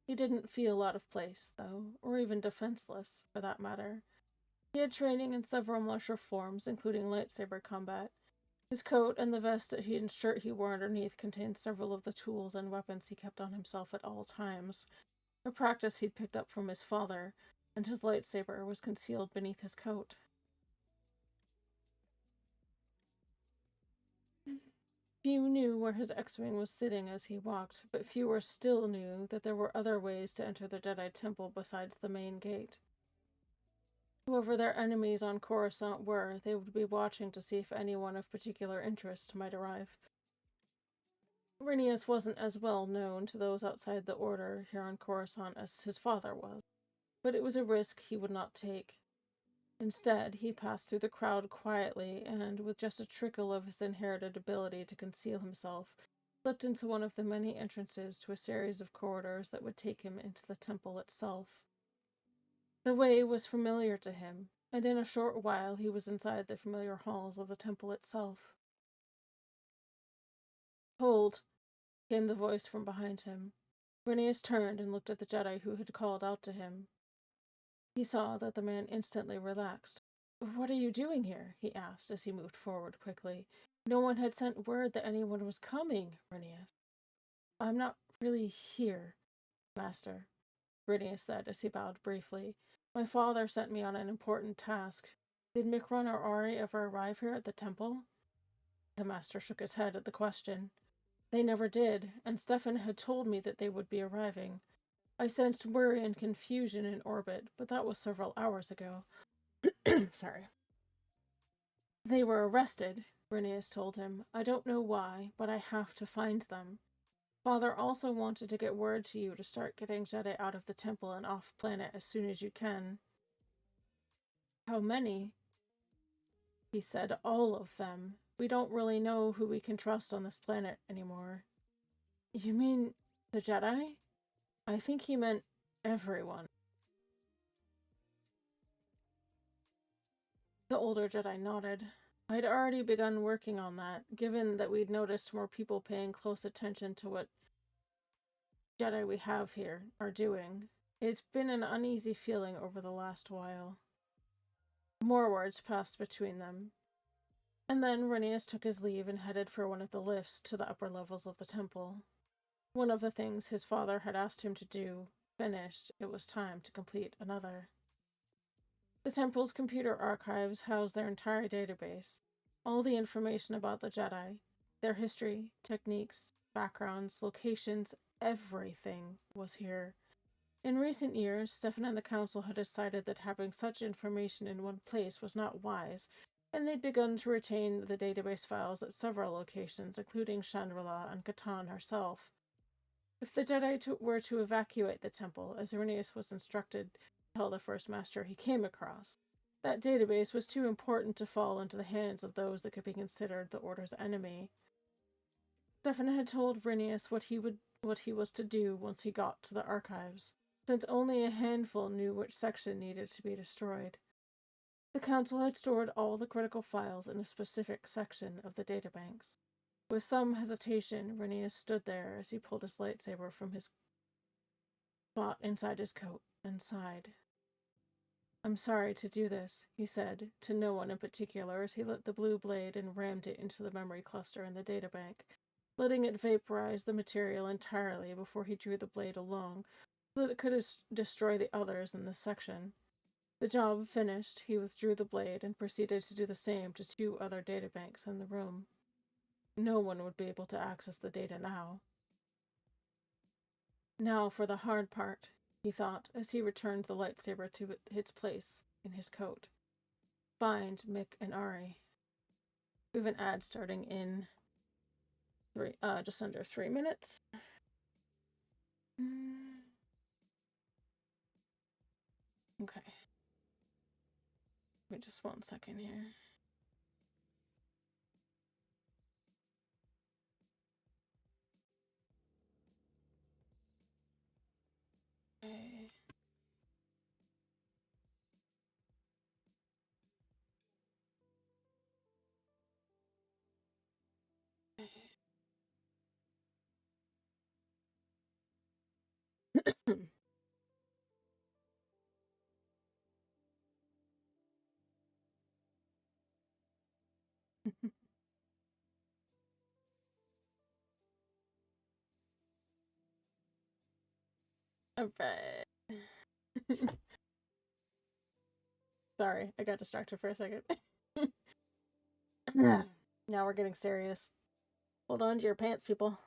He didn't feel out of place, though, or even defenseless, for that matter. He had training in several martial forms, including lightsaber combat. His coat and the vest and shirt he wore underneath contained several of the tools and weapons he kept on himself at all times, a practice he'd picked up from his father, and his lightsaber was concealed beneath his coat. Few knew where his X-Wing was sitting as he walked, but fewer still knew that there were other ways to enter the Jedi Temple besides the main gate. Whoever their enemies on Coruscant were, they would be watching to see if anyone of particular interest might arrive. Renius wasn't as well known to those outside the Order here on Coruscant as his father was, but it was a risk he would not take. Instead, he passed through the crowd quietly and, with just a trickle of his inherited ability to conceal himself, slipped into one of the many entrances to a series of corridors that would take him into the temple itself. The way was familiar to him, and in a short while he was inside the familiar halls of the temple itself. "Hold," came the voice from behind him. Renius turned and looked at the Jedi who had called out to him. He saw that the man instantly relaxed. "What are you doing here?" he asked as he moved forward quickly. "No one had sent word that anyone was coming, Renius." "I'm not really here, Master," Renius said as he bowed briefly. My father sent me on an important task. Did Mikron or Ari ever arrive here at the temple? The master shook his head at the question. They never did, and Stefan had told me that they would be arriving. I sensed worry and confusion in orbit, but that was several hours ago. Sorry. They were arrested, Renius told him. I don't know why, but I have to find them. Father also wanted to get word to you to start getting Jedi out of the temple and off planet as soon as you can. How many? He said all of them. We don't really know who we can trust on this planet anymore. You mean the Jedi? I think he meant everyone. The older Jedi nodded. I'd already begun working on that, given that we'd noticed more people paying close attention to what Jedi we have here are doing. It's been an uneasy feeling over the last while. More words passed between them. And then Renius took his leave and headed for one of the lifts to the upper levels of the temple. One of the things his father had asked him to do finished, it was time to complete another. The temple's computer archives house their entire database. All the information about the Jedi, their history, techniques, backgrounds, locations, everything was here. In recent years, Stefan and the Council had decided that having such information in one place was not wise, and they'd begun to retain the database files at several locations, including Chandrila and Catan herself. If the Jedi were to evacuate the temple, as Irenaeus was instructed to tell the first master he came across, that database was too important to fall into the hands of those that could be considered the Order's enemy. Stefan had told Irenaeus what he was to do once he got to the archives, since only a handful knew which section needed to be destroyed. The Council had stored all the critical files in a specific section of the databanks. With some hesitation, Irenaeus stood there as he pulled his lightsaber from his spot inside his coat and sighed. I'm sorry to do this, he said, to no one in particular, as he lit the blue blade and rammed it into the memory cluster in the databank, letting it vaporize the material entirely before he drew the blade along, so that it could destroy the others in this section. The job finished, he withdrew the blade and proceeded to do the same to 2 other databanks in the room. No one would be able to access the data now. Now for the hard part, he thought, as he returned the lightsaber to its place in his coat. Find Mick and Ari. We have an ad starting in just under 3 minutes. Okay. Wait just 1 second here. Okay. Alright. Sorry, I got distracted for a second. Now we're getting serious. Hold on to your pants, people.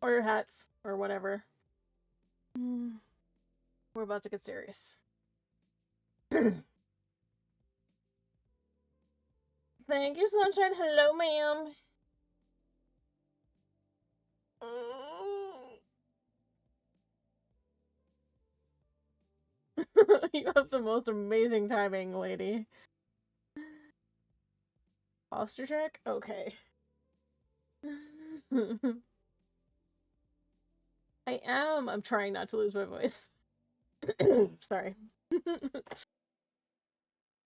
Or your hats, or whatever. We're about to get serious. Thank you, Sunshine. Hello, ma'am. You have the most amazing timing, lady. Posture check? Okay. I am. I'm trying not to lose my voice. Sorry.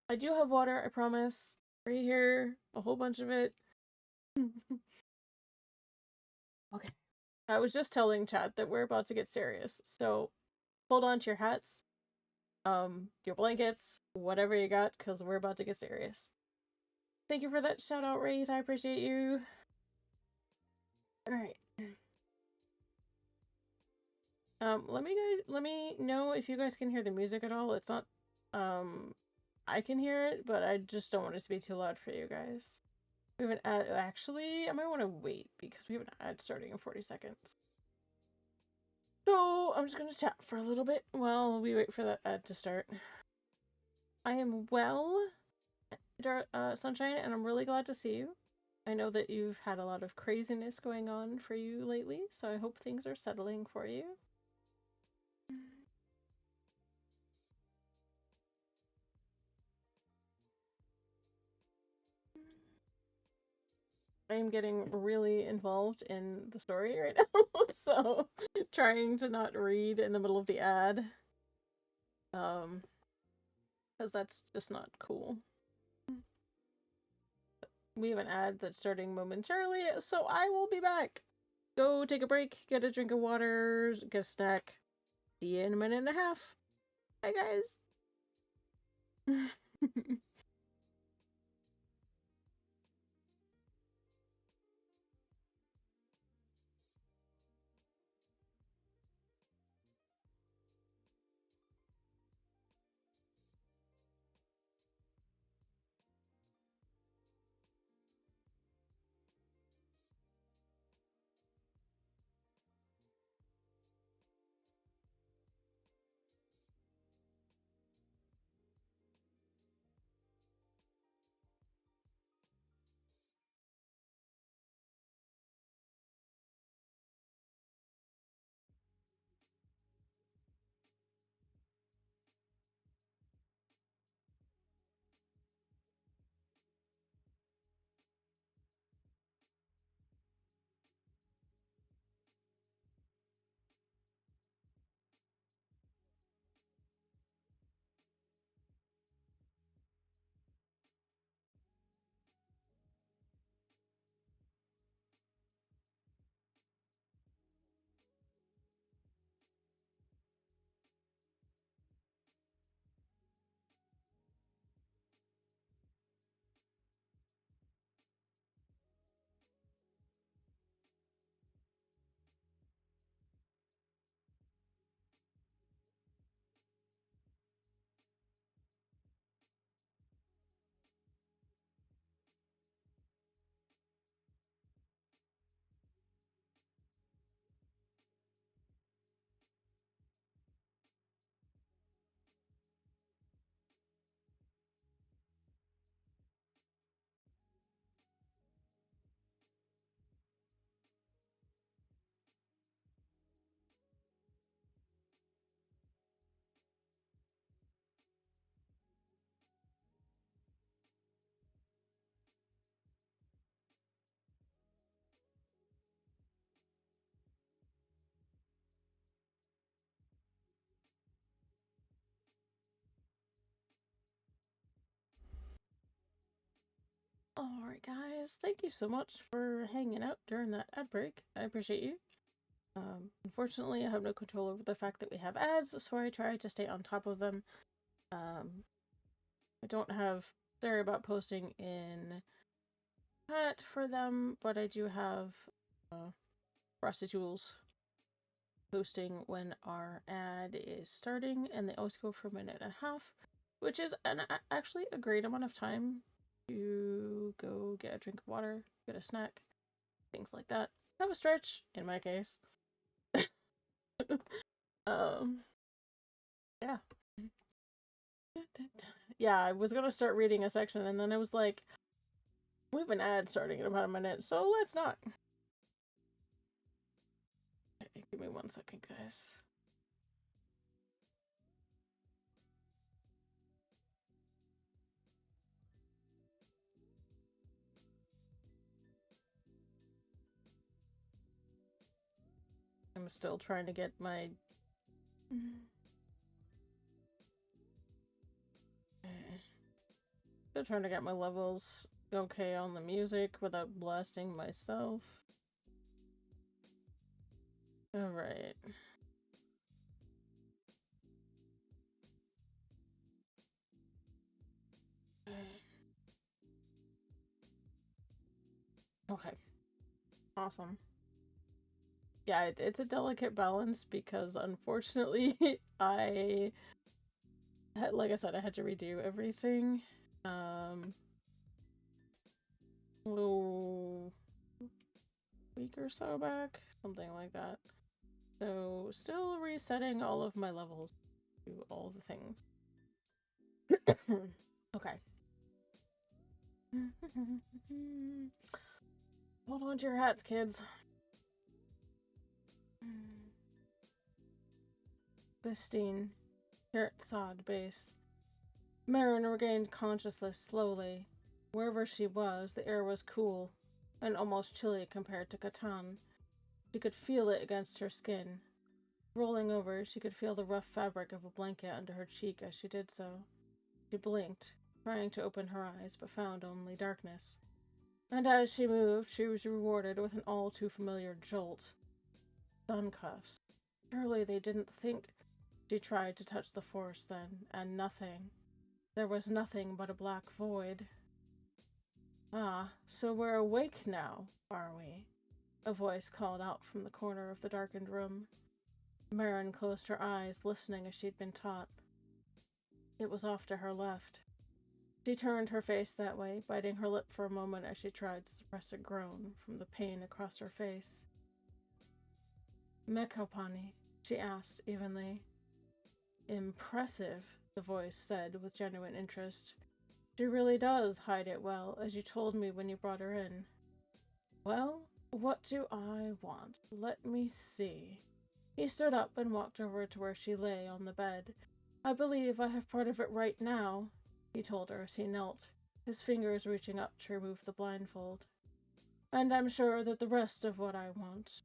I do have water, I promise. Right here. A whole bunch of it. Okay. I was just telling chat that we're about to get serious. So hold on to your hats. Your blankets, whatever you got, because we're about to get serious. Thank you for that shout out, Wraith. I appreciate you. Alright. Let me know if you guys can hear the music at all. It's not, I can hear it, but I just don't want it to be too loud for you guys. We have an ad. Actually, I might want to wait because we have an ad starting in 40 seconds. So I'm just gonna chat for a little bit while we wait for that ad to start. I am well, Sunshine, and I'm really glad to see you. I know that you've had a lot of craziness going on for you lately, so I hope things are settling for you. I am getting really involved in the story right now, so trying to not read in the middle of the ad. Because that's just not cool. We have an ad that's starting momentarily, so I will be back. Go take a break, get a drink of water, get a snack. See you in a minute and a half. Bye, guys. Alright, guys. Thank you so much for hanging out during that ad break. I appreciate you. Unfortunately, I have no control over the fact that we have ads, so I try to stay on top of them. I don't have Sorry about posting in chat for them, but I do have prostitutes posting when our ad is starting, and they always go for a minute and a half, which is actually a great amount of time to go get a drink of water, get a snack, things like that. Have a stretch, in my case. um, yeah. Yeah, I was gonna start reading a section, and then it was like, we have an ad starting in about a minute, so let's not. Okay, give me 1 second, guys. I'm still trying to get my... Still trying to get my levels okay on the music without blasting myself. Alright. Okay. Awesome. Yeah, it's a delicate balance because unfortunately, like I said, I had to redo everything. A little week or so back, something like that. So, still resetting all of my levels to all the things. Okay. Hold on to your hats, kids. Bistine, sod base. Marin regained consciousness slowly. Wherever she was, the air was cool and almost chilly compared to Catan. She could feel it against her skin. Rolling over, she could feel the rough fabric of a blanket under her cheek as she did so. She blinked, trying to open her eyes, but found only darkness. And as she moved, she was rewarded with an all too familiar jolt. Stun cuffs. Surely they didn't think. She tried to touch the force then, and nothing. There was nothing but a black void. Ah, so we're awake now, are we? A voice called out from the corner of the darkened room. Marin closed her eyes, listening as she'd been taught. It was off to her left. She turned her face that way, biting her lip for a moment as she tried to suppress a groan from the pain across her face. Mekopani, she asked evenly. Impressive, the voice said with genuine interest. She really does hide it well, as you told me when you brought her in. Well, what do I want? Let me see. He stood up and walked over to where she lay on the bed. I believe I have part of it right now, he told her as he knelt, his fingers reaching up to remove the blindfold. And I'm sure that the rest of what I want,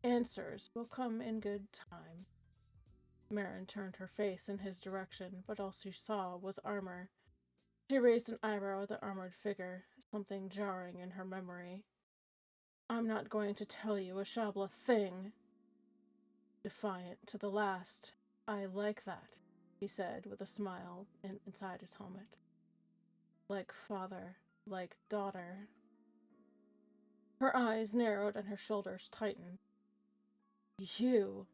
answers, will come in good time. Marin turned her face in his direction, but all she saw was armor. She raised an eyebrow at the armored figure, something jarring in her memory. I'm not going to tell you a Shabla thing. Defiant to the last. I like that, he said with a smile inside his helmet. Like father, like daughter. Her eyes narrowed and her shoulders tightened. You're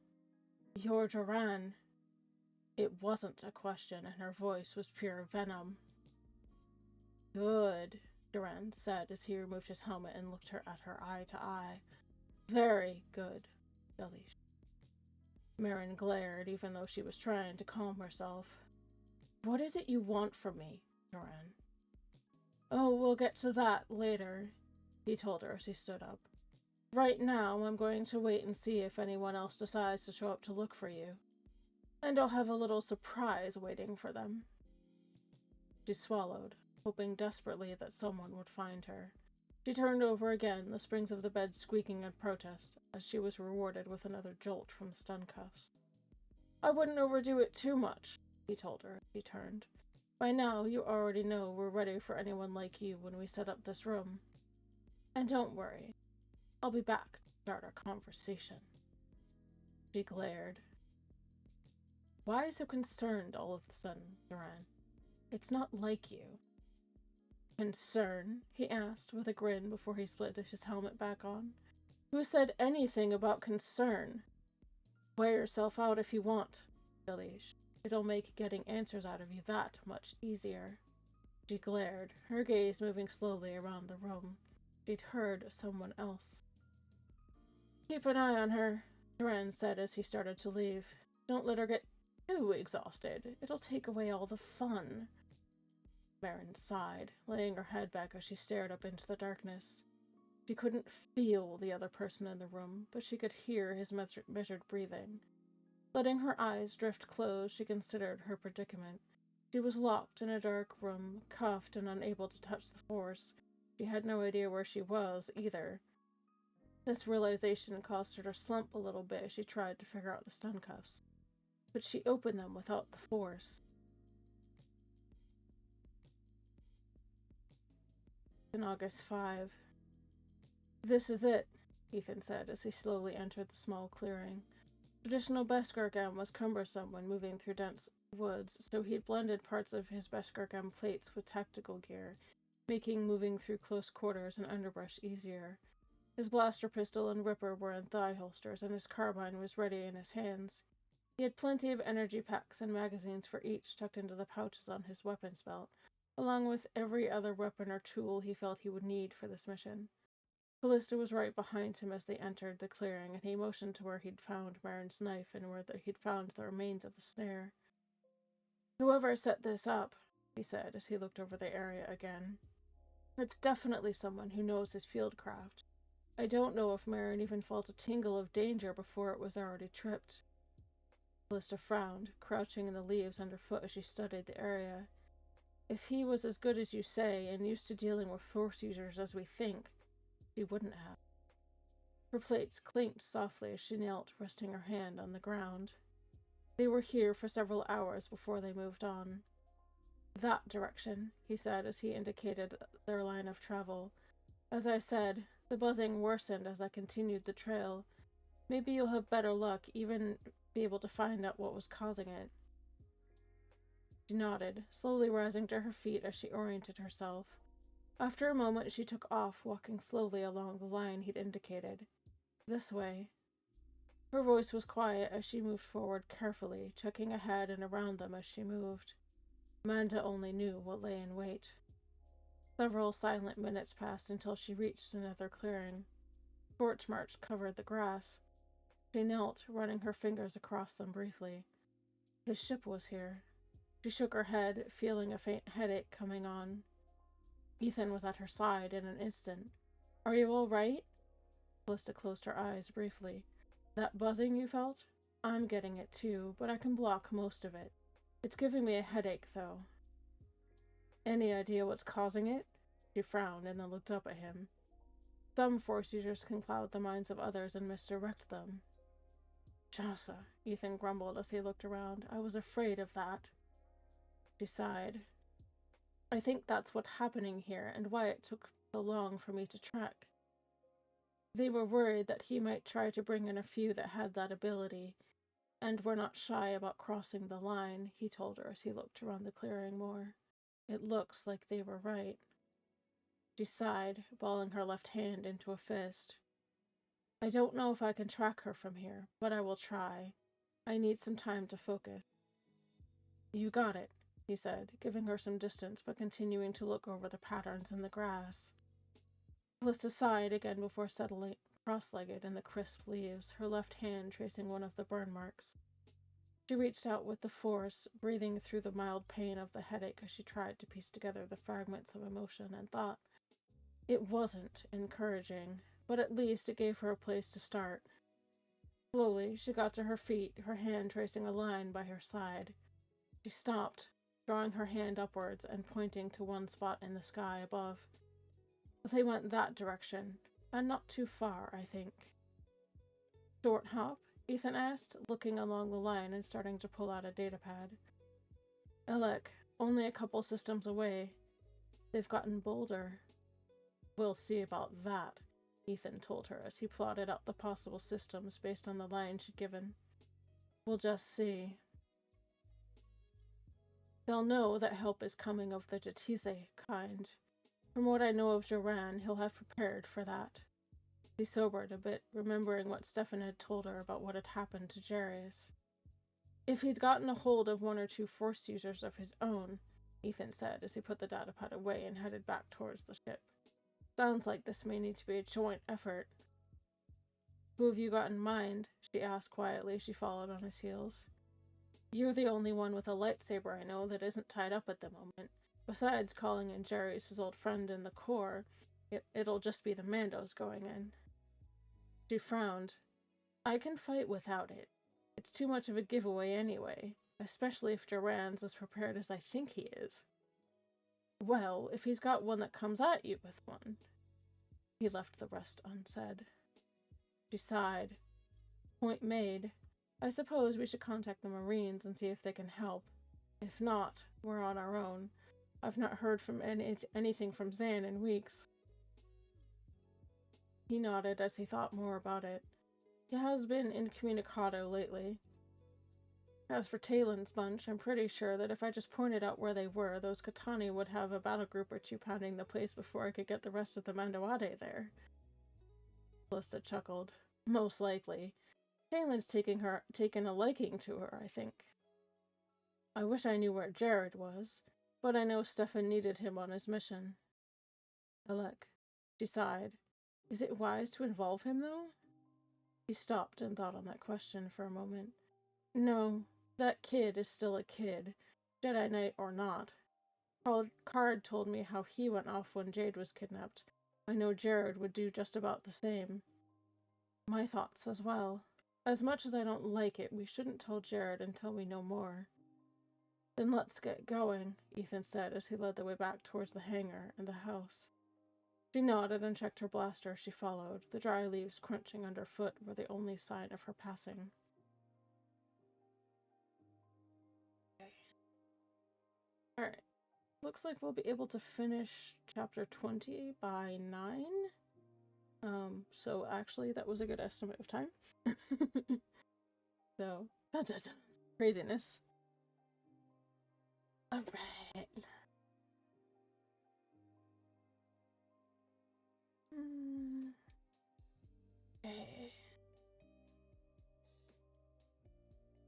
Duran. It wasn't a question, and her voice was pure venom. Good, Duran said as he removed his helmet and looked her at her eye to eye. Very good, Delish. Marin glared, even though she was trying to calm herself. What is it you want from me, Duran? Oh, we'll get to that later, he told her as he stood up. Right now, I'm going to wait and see if anyone else decides to show up to look for you. And I'll have a little surprise waiting for them. She swallowed, hoping desperately that someone would find her. She turned over again, the springs of the bed squeaking in protest, as she was rewarded with another jolt from the stun cuffs. I wouldn't overdo it too much, he told her as he turned. By now, you already know we're ready for anyone like you when we set up this room. And don't worry, I'll be back to start our conversation. She glared. Why so concerned all of a sudden, Duran? It's not like you. Concern? He asked with a grin before he slid his helmet back on. Who said anything about concern? Wear yourself out if you want, Delish. It'll make getting answers out of you that much easier. She glared, her gaze moving slowly around the room. She'd heard someone else. Keep an eye on her, Duran said as he started to leave. Don't let her get too exhausted. It'll take away all the fun. Marin sighed, laying her head back as she stared up into the darkness. She couldn't feel the other person in the room, but she could hear his measured breathing. Letting her eyes drift closed, she considered her predicament. She was locked in a dark room, cuffed and unable to touch the force. She had no idea where she was, either. This realization caused her to slump a little bit as she tried to figure out the stun cuffs. But she opened them without the force. In August 5. This is it, Ethan said as he slowly entered the small clearing. Traditional Beskar was cumbersome when moving through dense woods, so he'd blended parts of his Beskar plates with tactical gear, making moving through close quarters and underbrush easier. His blaster pistol and Ripper were in thigh holsters, and his carbine was ready in his hands. He had plenty of energy packs and magazines for each tucked into the pouches on his weapons belt, along with every other weapon or tool he felt he would need for this mission. Callista was right behind him as they entered the clearing, and he motioned to where he'd found Marin's knife and where he'd found the remains of the snare. "Whoever set this up," he said as he looked over the area again, "it's definitely someone who knows his fieldcraft. I don't know if Marin even felt a tingle of danger before it was already tripped." Callista frowned, crouching in the leaves underfoot as she studied the area. "If he was as good as you say, and used to dealing with force users as we think, he wouldn't have." Her plates clinked softly as she knelt, resting her hand on the ground. They were here for several hours before they moved on. "That direction," he said as he indicated their line of travel. "As I said, the buzzing worsened as I continued the trail. Maybe you'll have better luck, even be able to find out what was causing it." She nodded, slowly rising to her feet as she oriented herself. After a moment, she took off, walking slowly along the line he'd indicated. "This way." Her voice was quiet as she moved forward carefully, checking ahead and around them as she moved. Amanda only knew what lay in wait. Several silent minutes passed until she reached another clearing. Torch marks covered the grass. She knelt, running her fingers across them briefly. His ship was here. She shook her head, feeling a faint headache coming on. Ethan was at her side in an instant. "Are you all right?" Callista closed her eyes briefly. "That buzzing you felt? I'm getting it too, but I can block most of it. It's giving me a headache, though." "Any idea what's causing it?" She frowned and then looked up at him. "Some force users can cloud the minds of others and misdirect them." "Jossa," Ethan grumbled as he looked around. "I was afraid of that." She sighed. "I think that's what's happening here, and why it took so long for me to track. They were worried that he might try to bring in a few that had that ability, and were not shy about crossing the line," he told her as he looked around the clearing more. "It looks like they were right." She sighed, balling her left hand into a fist. "I don't know if I can track her from here, but I will try. I need some time to focus." "You got it," he said, giving her some distance but continuing to look over the patterns in the grass. Callista sighed again before settling cross-legged in the crisp leaves, her left hand tracing one of the burn marks. She reached out with the force, breathing through the mild pain of the headache as she tried to piece together the fragments of emotion and thought. It wasn't encouraging, but at least it gave her a place to start. Slowly, she got to her feet, her hand tracing a line by her side. She stopped, drawing her hand upwards and pointing to one spot in the sky above. "They went that direction, and not too far, I think." "Short hop?" Ethan asked, looking along the line and starting to pull out a datapad. "Elec, only a couple systems away. They've gotten bolder." "We'll see about that," Ethan told her as he plotted out the possible systems based on the line she'd given. "We'll just see. They'll know that help is coming of the Jatize kind. From what I know of Joran, he'll have prepared for that." She sobered a bit, remembering what Stefan had told her about what had happened to Jarius. "If he's gotten a hold of one or two force users of his own," Ethan said as he put the datapad away and headed back towards the ship. "Sounds like this may need to be a joint effort." "Who have you got in mind?" she asked quietly as she followed on his heels. "You're the only one with a lightsaber I know that isn't tied up at the moment. Besides calling in Jarius' old friend in the Corps, it'll just be the Mandos going in." She frowned. "I can fight without it. It's too much of a giveaway anyway, especially if Joran's as prepared as I think he is." "Well, if he's got one that comes at you with one." He left the rest unsaid. She sighed. "Point made. I suppose we should contact the Marines and see if they can help. If not, we're on our own. I've not heard from anything from Zan in weeks." He nodded as he thought more about it. He has been incommunicado lately. As for Talen's bunch, I'm pretty sure that if I just pointed out where they were, those Katani would have a battle group or two pounding the place before I could get the rest of the Mandoade there. Callista chuckled. Most likely. Shaylin's taken a liking to her, I think. I wish I knew where Jared was, but I know Stefan needed him on his mission. Alec, she sighed. Is it wise to involve him, though? He stopped and thought on that question for a moment. No, that kid is still a kid, Jedi Knight or not. Card told me how he went off when Jade was kidnapped. I know Jared would do just about the same. My thoughts as well. As much as I don't like it, we shouldn't tell Jared until we know more. Then let's get going, Ethan said as he led the way back towards the hangar and the house. She nodded and checked her blaster as she followed. The dry leaves crunching underfoot were the only sign of her passing. Alright. Looks like we'll be able to finish chapter 20 by 9. So actually that was a good estimate of time. So, craziness. Alright. Okay.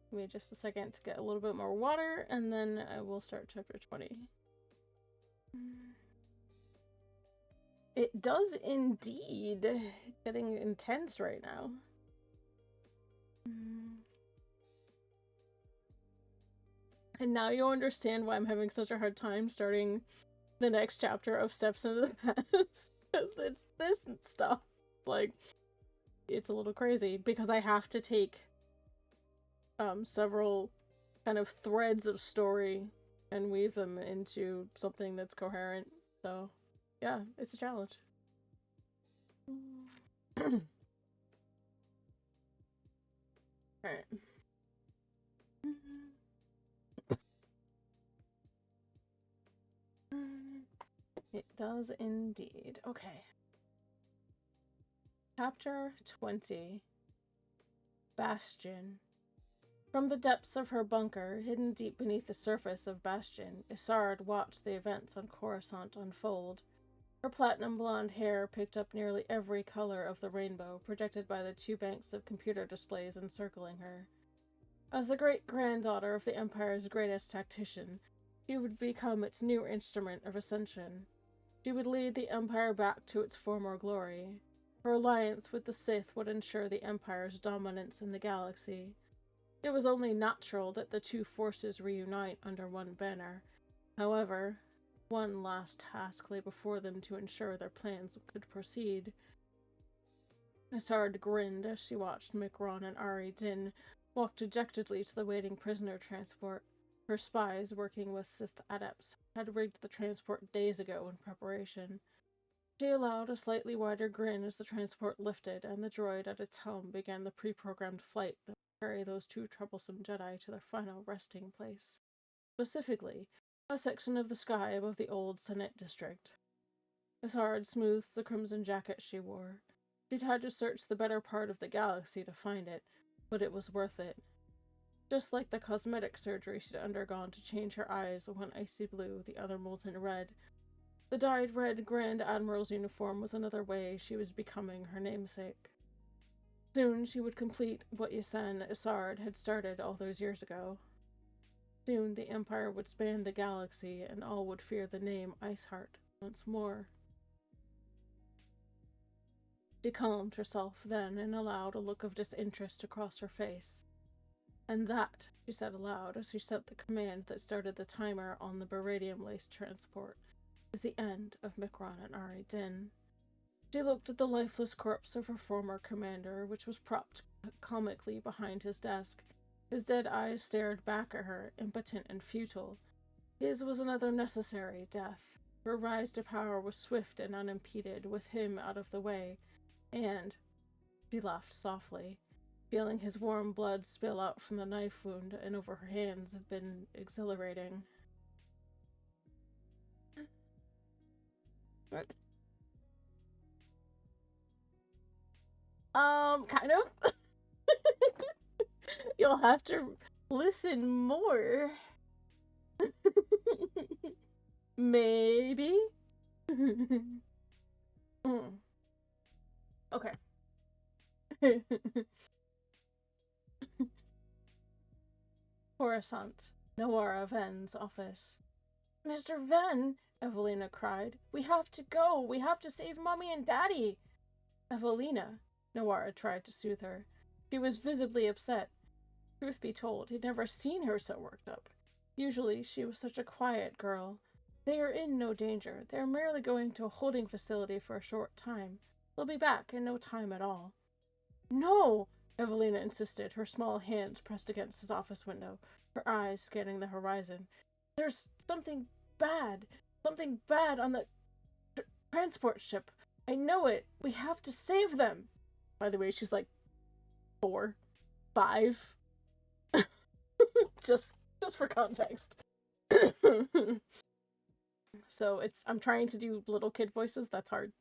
Give me just a second to get a little bit more water, and then I will start chapter 20. It does indeed. Getting intense right now. And now you'll understand why I'm having such a hard time starting the next chapter of Steps into the Past. Because it's this stuff. Like, it's a little crazy. Because I have to take several kind of threads of story and weave them into something that's coherent. So, yeah, it's a challenge. Alright. It does indeed. Okay. Chapter 20. Bastion. From the depths of her bunker, hidden deep beneath the surface of Bastion, Isard watched the events on Coruscant unfold. Her platinum blonde hair picked up nearly every color of the rainbow, projected by the 2 banks of computer displays encircling her. As the great-granddaughter of the Empire's greatest tactician, she would become its new instrument of ascension. She would lead the Empire back to its former glory. Her alliance with the Sith would ensure the Empire's dominance in the galaxy. It was only natural that the 2 forces reunite under one banner. However, one last task lay before them to ensure their plans could proceed. Isard grinned as she watched Mikron and Ari Din walk dejectedly to the waiting prisoner transport. Her spies, working with Sith adepts, had rigged the transport days ago in preparation. She allowed a slightly wider grin as the transport lifted and the droid at its helm began the pre-programmed flight that would carry those 2 troublesome Jedi to their final resting place. Specifically, a section of the sky above the old Senate district. Isard smoothed the crimson jacket she wore. She'd had to search the better part of the galaxy to find it, but it was worth it. Just like the cosmetic surgery she'd undergone to change her eyes, one icy blue, the other molten red, the dyed red Grand Admiral's uniform was another way she was becoming her namesake. Soon she would complete what Yasen Isard had started all those years ago. Soon the Empire would span the galaxy, and all would fear the name Iceheart once more. She calmed herself then and allowed a look of disinterest across her face. And that, she said aloud as she sent the command that started the timer on the beradium-laced transport, is the end of Mikron and Ari Din. She looked at the lifeless corpse of her former commander, which was propped comically behind his desk. His dead eyes stared back at her, impotent and futile. His was another necessary death. Her rise to power was swift and unimpeded, with him out of the way, and she laughed softly. Feeling his warm blood spill out from the knife wound and over her hands had been exhilarating. What? Kind of. You'll have to listen more. Maybe. Okay. Coruscant, Noara Ven's office. Mr. Ven, Evelina cried. We have to go. We have to save Mommy and Daddy. Evelina, Noara tried to soothe her. She was visibly upset. Truth be told, he'd never seen her so worked up. Usually, she was such a quiet girl. They are in no danger. They are merely going to a holding facility for a short time. They'll be back in no time at all. No! Evelina insisted, her small hands pressed against his office window, her eyes scanning the horizon. There's something bad on the transport ship. I know it. We have to save them. By the way, she's like 4, 5. just for context. So I'm trying to do little kid voices. That's hard.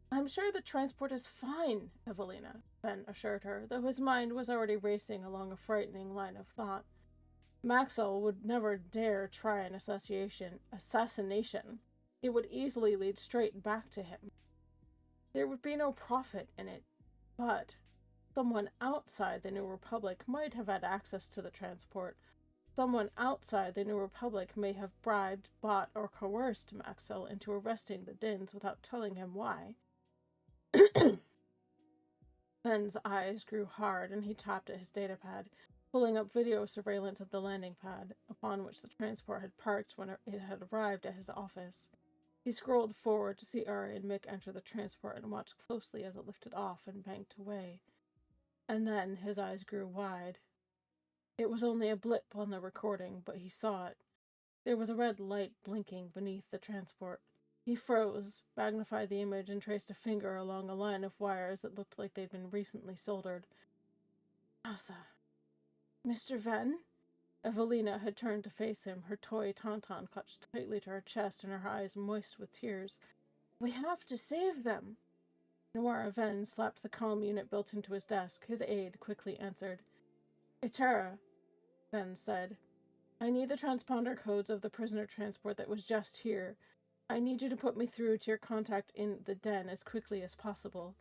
I'm sure the transport is fine, Evelina, Ben assured her, though his mind was already racing along a frightening line of thought. Maxwell would never dare try an assassination. It would easily lead straight back to him. There would be no profit in it, but someone outside the New Republic might have had access to the transport. Someone outside the New Republic may have bribed, bought, or coerced Maxwell into arresting the Dins without telling him why. Ben's eyes grew hard and he tapped at his datapad, pulling up video surveillance of the landing pad, upon which the transport had parked when it had arrived at his office. He scrolled forward to see Ari and Mick enter the transport and watched closely as it lifted off and banked away. And then his eyes grew wide. It was only a blip on the recording, but he saw it. There was a red light blinking beneath the transport. He froze, magnified the image, and traced a finger along a line of wires that looked like they'd been recently soldered. Asa. Mr. Ven? Evelina had turned to face him, her toy tauntaun clutched tightly to her chest and her eyes moist with tears. We have to save them. Noara Ven slapped the comm unit built into his desk. His aide quickly answered. Itera, Ven said. I need the transponder codes of the prisoner transport that was just here. I need you to put me through to your contact in the den as quickly as possible.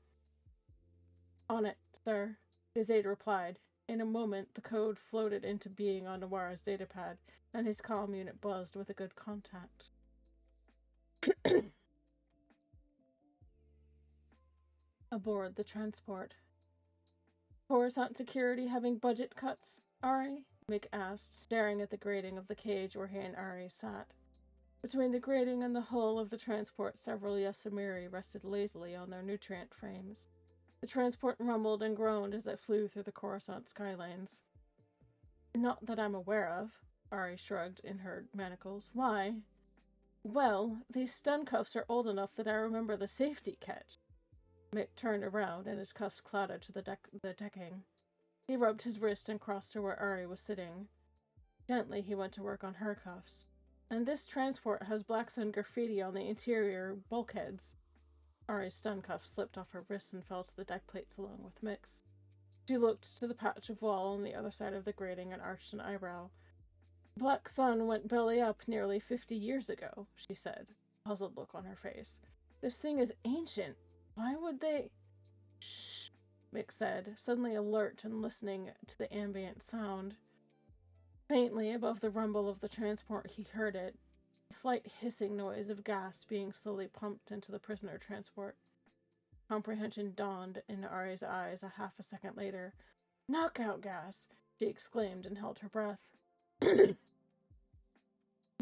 On it, sir, his aide replied. In a moment, the code floated into being on Noara's datapad, and his comm unit buzzed with a good contact. Aboard the transport. Coruscant security having budget cuts, Ari? Mick asked, staring at the grating of the cage where he and Ari sat. Between the grating and the hull of the transport, several Yasamiri rested lazily on their nutrient frames. The transport rumbled and groaned as it flew through the Coruscant skylines. Not that I'm aware of, Ari shrugged in her manacles. Why? Well, these stun cuffs are old enough that I remember the safety catch. Mick turned around and his cuffs clattered to the decking. He rubbed his wrist and crossed to where Ari was sitting. Gently, he went to work on her cuffs. And this transport has black sun graffiti on the interior bulkheads. Ari's stun cuff slipped off her wrists and fell to the deck plates along with Mick's. She looked to the patch of wall on the other side of the grating and arched an eyebrow. Black Sun went belly up nearly 50 years ago, she said, a puzzled look on her face. This thing is ancient. Why would they... Shh, Mick said, suddenly alert and listening to the ambient sound. Faintly above the rumble of the transport, he heard it. A slight hissing noise of gas being slowly pumped into the prisoner transport. Comprehension dawned in Ari's eyes a half a second later. Knockout gas! She exclaimed and held her breath.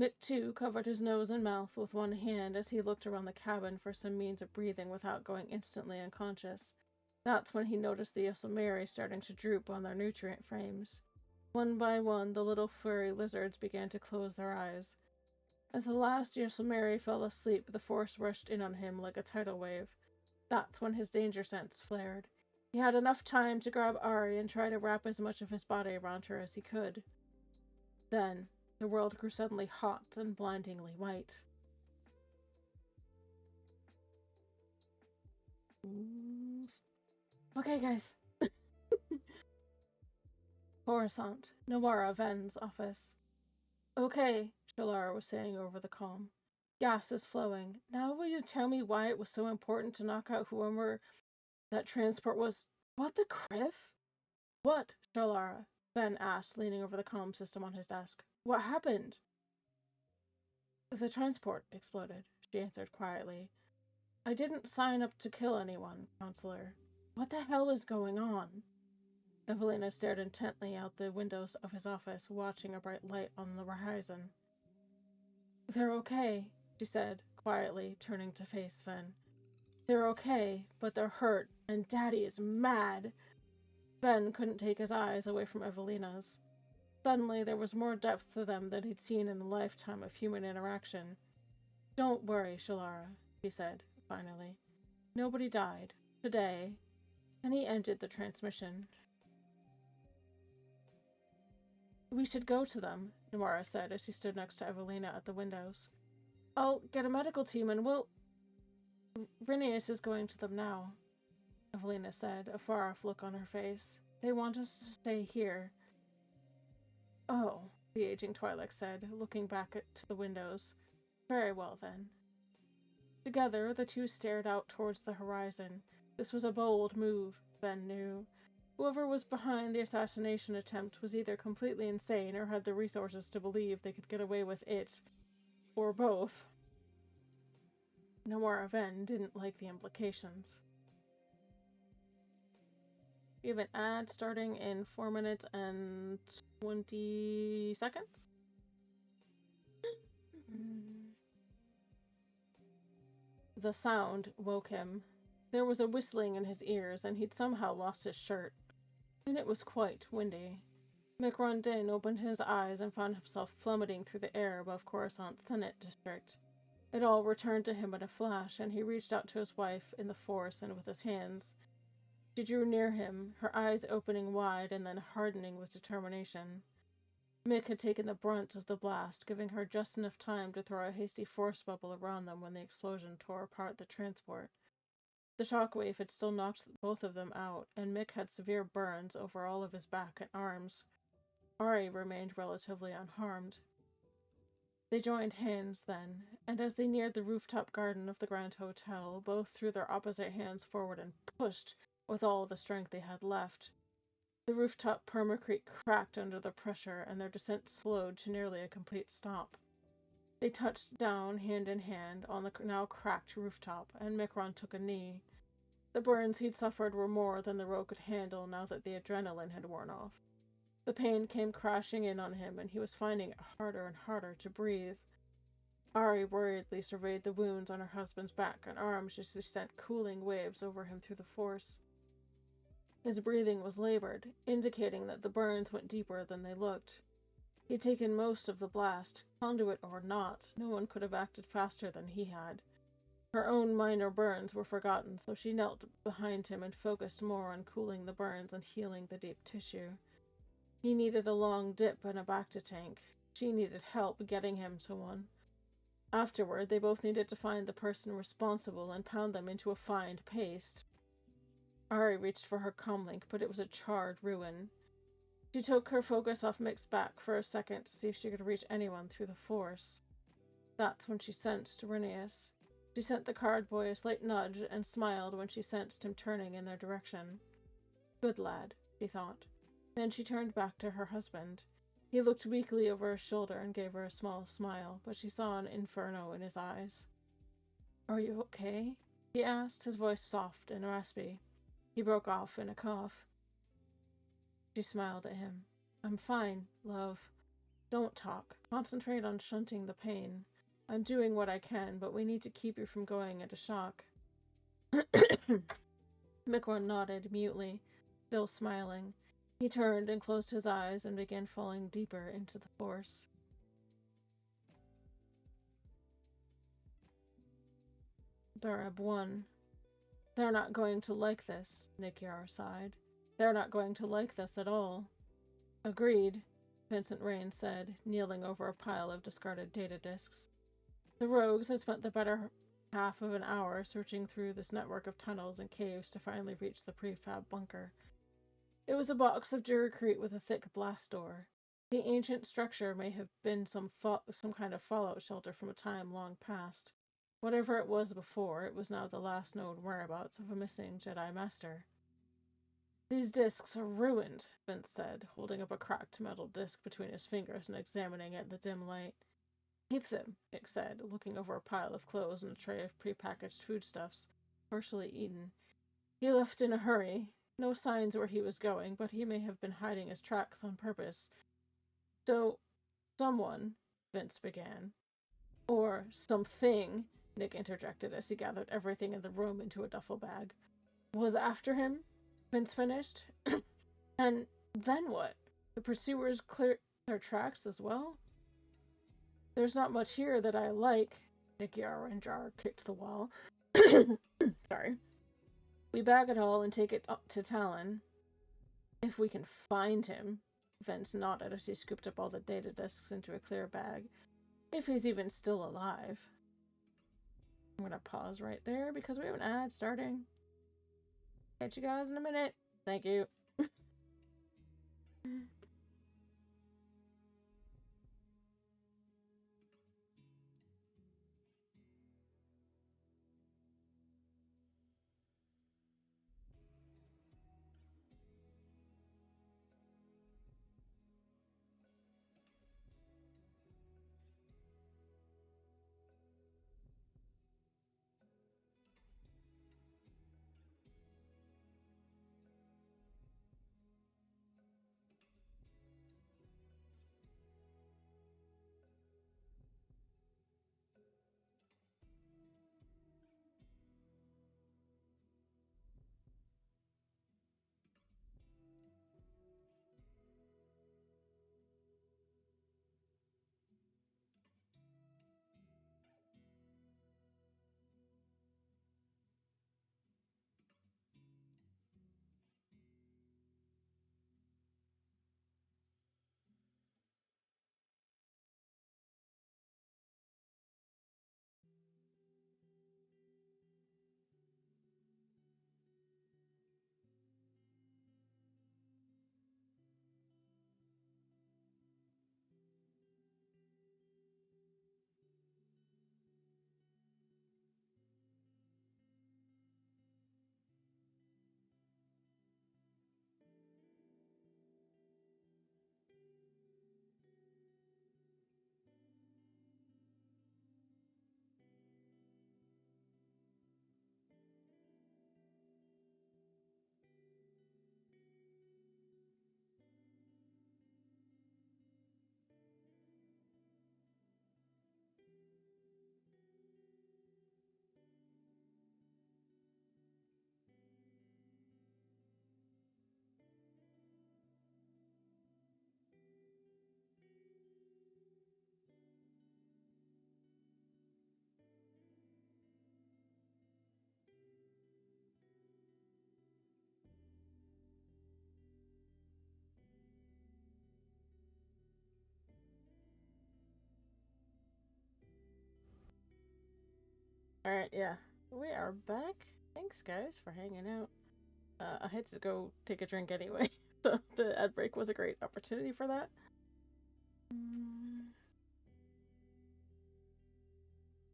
Mick, too, covered his nose and mouth with one hand as he looked around the cabin for some means of breathing without going instantly unconscious. That's when he noticed the Yosemiri starting to droop on their nutrient frames. One by one, the little furry lizards began to close their eyes. As the last Yosemiri fell asleep, the force rushed in on him like a tidal wave. That's when his danger sense flared. He had enough time to grab Ari and try to wrap as much of his body around her as he could. Then, the world grew suddenly hot and blindingly white. Okay, guys. Coruscant, Noara Ven's office. Okay, Shalara was saying over the comm. Gas is flowing. Now will you tell me why it was so important to knock out whoever That transport was... What the criff? What, Shalara? Ben asked, leaning over the comm system on his desk. What happened? The transport exploded, she answered quietly. I didn't sign up to kill anyone, Counselor. What the hell is going on? Evelina stared intently out the windows of his office, watching a bright light on the horizon. They're okay, she said, quietly, turning to face Ven. They're okay, but they're hurt, and Daddy is mad. Ben couldn't take his eyes away from Evelina's. Suddenly, there was more depth to them than he'd seen in a lifetime of human interaction. Don't worry, Shalara, he said, finally. Nobody died. Today. And he ended the transmission. We should go to them, Nomura said as he stood next to Evelina at the windows. I'll get a medical team and we'll... Rhenius is going to them now, Evelina said, a far-off look on her face. They want us to stay here. Oh, the aging Twi'lek said, looking back to the windows. Very well, then. Together, the two stared out towards the horizon. This was a bold move, Ben knew. Whoever was behind the assassination attempt was either completely insane or had the resources to believe they could get away with it, or both. Nomura Ven didn't like the implications. We have an ad starting in 4 minutes and 20 seconds. The sound woke him. There was a whistling in his ears, and he'd somehow lost his shirt. And it was quite windy. Mick Rondin opened his eyes and found himself plummeting through the air above Coruscant's Senate district. It all returned to him in a flash, and he reached out to his wife in the Force and with his hands. She drew near him, her eyes opening wide and then hardening with determination. Mick had taken the brunt of the blast, giving her just enough time to throw a hasty force bubble around them when the explosion tore apart the transport. The shockwave had still knocked both of them out, and Mick had severe burns over all of his back and arms. Ari remained relatively unharmed. They joined hands then, and as they neared the rooftop garden of the Grand Hotel, both threw their opposite hands forward and pushed with all the strength they had left. The rooftop permacrete cracked under the pressure, and their descent slowed to nearly a complete stop. They touched down, hand in hand, on the now cracked rooftop, and Micron took a knee. The burns he'd suffered were more than the road could handle now that the adrenaline had worn off. The pain came crashing in on him, and he was finding it harder and harder to breathe. Ari worriedly surveyed the wounds on her husband's back and arms as she sent cooling waves over him through the Force. His breathing was labored, indicating that the burns went deeper than they looked. He'd taken most of the blast, conduit or not. No one could have acted faster than he had. Her own minor burns were forgotten, so she knelt behind him and focused more on cooling the burns and healing the deep tissue. He needed a long dip and a Bacta-tank. She needed help getting him to one. Afterward, they both needed to find the person responsible and pound them into a fine paste. Ari reached for her comlink, but it was a charred ruin. She took her focus off Mick's back for a second to see if she could reach anyone through the Force. That's when she sensed Rhenius. She sent the card boy a slight nudge and smiled when she sensed him turning in their direction. Good lad, she thought. Then she turned back to her husband. He looked weakly over her shoulder and gave her a small smile, but she saw an inferno in his eyes. Are you okay? He asked, his voice soft and raspy. He broke off in a cough. She smiled at him. I'm fine, love. Don't talk. Concentrate on shunting the pain. I'm doing what I can, but we need to keep you from going into shock. Mikron nodded mutely, still smiling. He turned and closed his eyes and began falling deeper into the Force. Barab 1. They're not going to like this, Nikyar sighed. They're not going to like this at all. Agreed, Vincent Rain said, kneeling over a pile of discarded data disks. The rogues had spent the better half of an hour searching through this network of tunnels and caves to finally reach the prefab bunker. It was a box of duracrete with a thick blast door. The ancient structure may have been some kind of fallout shelter from a time long past. Whatever it was before, it was now the last known whereabouts of a missing Jedi Master. These discs are ruined, Vince said, holding up a cracked metal disc between his fingers and examining it in the dim light. Keep them, Nick said, looking over a pile of clothes and a tray of prepackaged foodstuffs, partially eaten. He left in a hurry. No signs where he was going, but he may have been hiding his tracks on purpose. So, someone, Vince began. Or something, Nick interjected as he gathered everything in the room into a duffel bag. Was after him? Vince finished. And then what? The pursuers cleared their tracks as well? There's not much here that I like. Nick Yarrinjar kicked the wall. Sorry. We bag it all and take it up to Talon. If we can find him. Vince nodded as he scooped up all the data discs into a clear bag. If he's even still alive. I'm gonna pause right there because we have an ad starting. Catch you guys in a minute. Thank you. Alright, yeah. We are back. Thanks, guys, for hanging out. I had to go take a drink anyway, so the ad break was a great opportunity for that.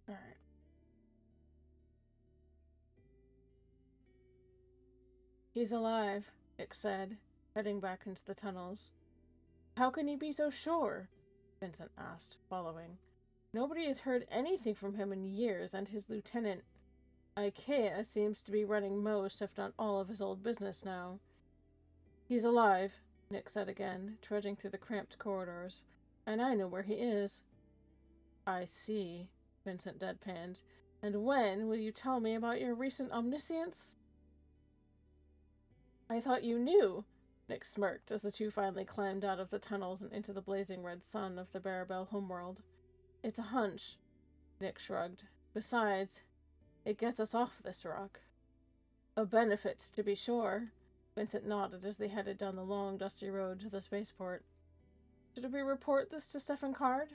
Alright. He's alive, Nick said, heading back into the tunnels. How can you be so sure? Vincent asked, following. Nobody has heard anything from him in years, and his lieutenant, Ikea, seems to be running most, if not all, of his old business now. He's alive, Nick said again, trudging through the cramped corridors. And I know where he is. I see, Vincent deadpanned. And when will you tell me about your recent omniscience? I thought you knew, Nick smirked as the two finally climbed out of the tunnels and into the blazing red sun of the Barabel homeworld. It's a hunch, Nick shrugged. Besides, it gets us off this rock. A benefit, to be sure. Vincent nodded as they headed down the long, dusty road to the spaceport. Should we report this to Stefan Card?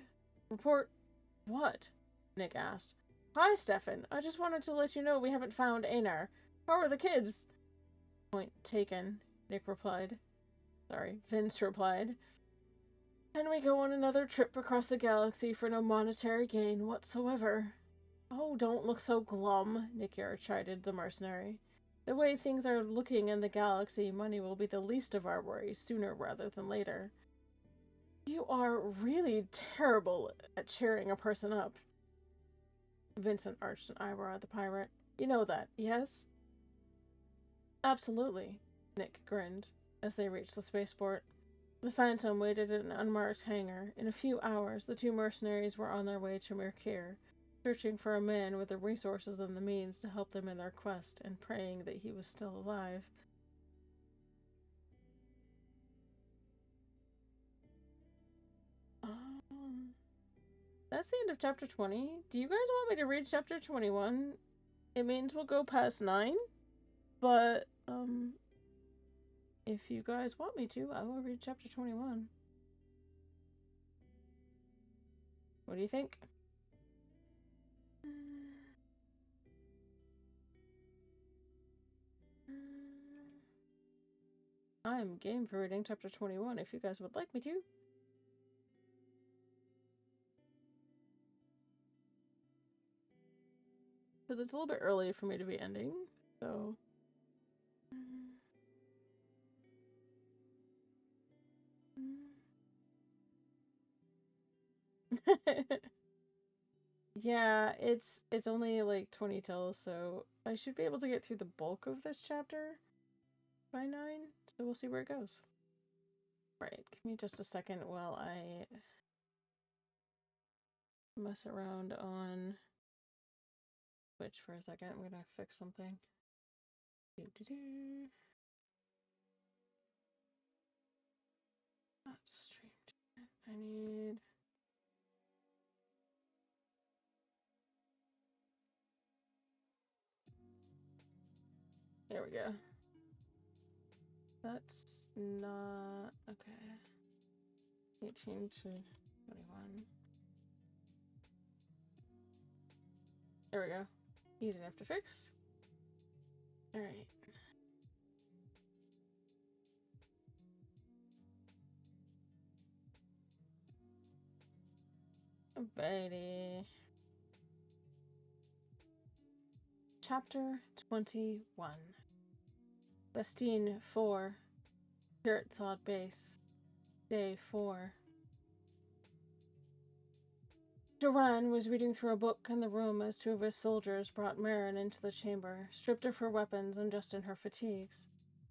Report what? Nick asked. Hi, Stefan. I just wanted to let you know we haven't found Einar. How are the kids? Point taken, Vince replied. Can we go on another trip across the galaxy for no monetary gain whatsoever? Oh, don't look so glum, Nikiar chided the mercenary. The way things are looking in the galaxy, money will be the least of our worries sooner rather than later. You are really terrible at cheering a person up. Vincent arched an eyebrow at the pirate. You know that, yes? Absolutely, Nick grinned as they reached the spaceport. The Phantom waited in an unmarked hangar. In a few hours, the two mercenaries were on their way to Mirkir, searching for a man with the resources and the means to help them in their quest, and praying that he was still alive. Um, that's the end of chapter 20. Do you guys want me to read chapter 21? It means we'll go past 9, but, if you guys want me to, I will read chapter 21. What do you think? I'm game for reading chapter 21 if you guys would like me to. Because it's a little bit early for me to be ending, so... Yeah, it's only like 20 tells, so I should be able to get through the bulk of this chapter by 9, so we'll see where it goes. Right, give me just a second while I mess around on Twitch for a second. I'm gonna fix something. That's streamed. I need... There we go. That's not... Okay. 18 to 21. There we go. Easy enough to fix. Alright. Alrighty. Chapter 21. Bastine 4. Pirate Base. Day 4. Duran was reading through a book in the room as two of his soldiers brought Marin into the chamber, stripped of her weapons and just in her fatigues.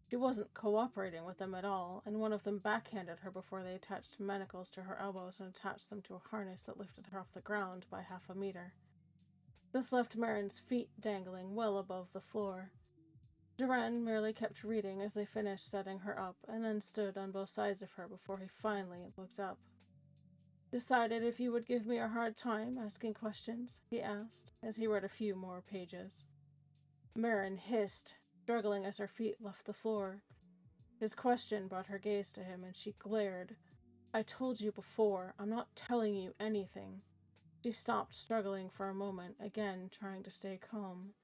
She wasn't cooperating with them at all, and one of them backhanded her before they attached manacles to her elbows and attached them to a harness that lifted her off the ground by half a meter. This left Marin's feet dangling well above the floor. Duran merely kept reading as they finished setting her up, and then stood on both sides of her before he finally looked up. Decided if you would give me a hard time asking questions, he asked, as he read a few more pages. Marin hissed, struggling as her feet left the floor. His question brought her gaze to him, and she glared. I told you before, I'm not telling you anything. She stopped, struggling for a moment, again trying to stay calm.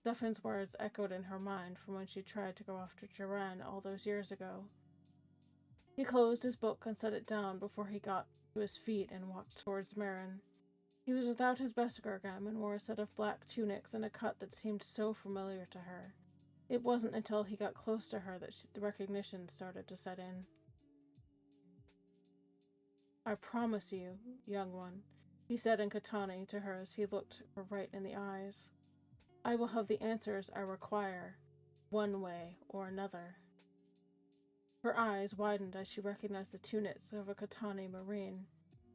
Stefan's words echoed in her mind from when she tried to go after Duran all those years ago. He closed his book and set it down before he got to his feet and walked towards Marin. He was without his Besgargam and wore a set of black tunics and a cut that seemed so familiar to her. It wasn't until he got close to her that the recognition started to set in. I promise you, young one, he said in Katani to her as he looked her right in the eyes. I will have the answers I require, one way or another. Her eyes widened as she recognized the tunics of a Katani Marine.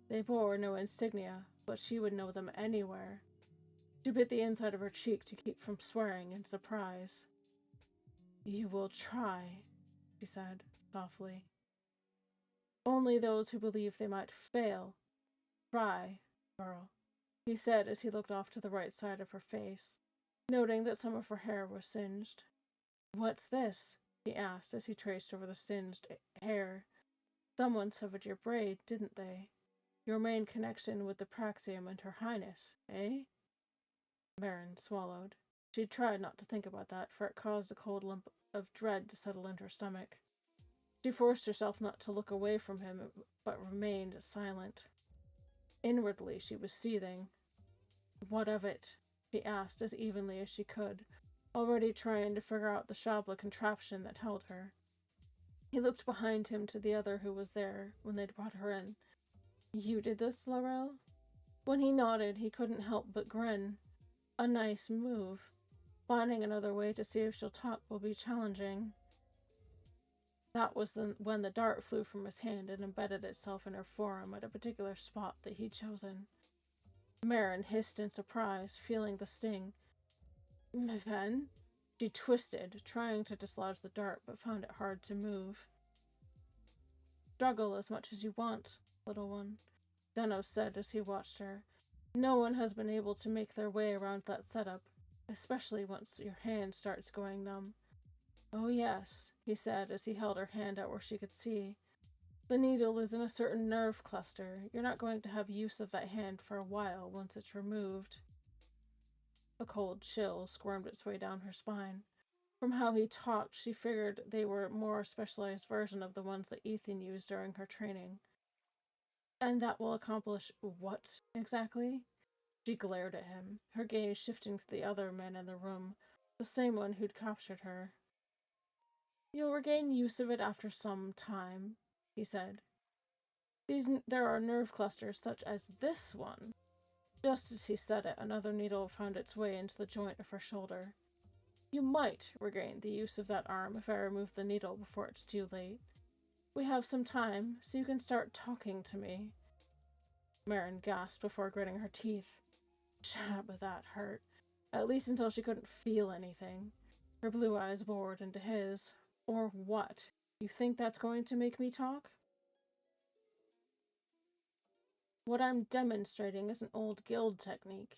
They bore no insignia, but she would know them anywhere. She bit the inside of her cheek to keep from swearing in surprise. You will try, she said, softly. Only those who believe they might fail. Try, girl, he said as he looked off to the right side of her face, noting that some of her hair was singed. What's this? He asked as he traced over the singed hair. Someone severed your braid, didn't they? Your main connection with the Praxium and Her Highness, eh? Marin swallowed. She tried not to think about that, for it caused a cold lump of dread to settle in her stomach. She forced herself not to look away from him, but remained silent. Inwardly, she was seething. What of it? She asked as evenly as she could, already trying to figure out the Shabla contraption that held her. He looked behind him to the other who was there when they'd brought her in. You did this, Laurel? When he nodded, he couldn't help but grin. A nice move. Finding another way to see if she'll talk will be challenging. That was when the dart flew from his hand and embedded itself in her forearm at a particular spot that he'd chosen. Marin hissed in surprise, feeling the sting. Mven? She twisted, trying to dislodge the dart, but found it hard to move. Struggle as much as you want, little one, Denos said as he watched her. No one has been able to make their way around that setup, especially once your hand starts going numb. Oh yes, he said as he held her hand out where she could see. The needle is in a certain nerve cluster. You're not going to have use of that hand for a while once it's removed. A cold chill squirmed its way down her spine. From how he talked, she figured they were a more specialized version of the ones that Ethan used during her training. And that will accomplish what, exactly? She glared at him, her gaze shifting to the other men in the room, the same one who'd captured her. You'll regain use of it after some time, he said. There are nerve clusters such as this one. Just as he said it, another needle found its way into the joint of her shoulder. You might regain the use of that arm if I remove the needle before it's too late. We have some time, so you can start talking to me. Marin gasped before gritting her teeth. But that hurt. At least until she couldn't feel anything. Her blue eyes bored into his. Or what? You think that's going to make me talk? What I'm demonstrating is an old guild technique,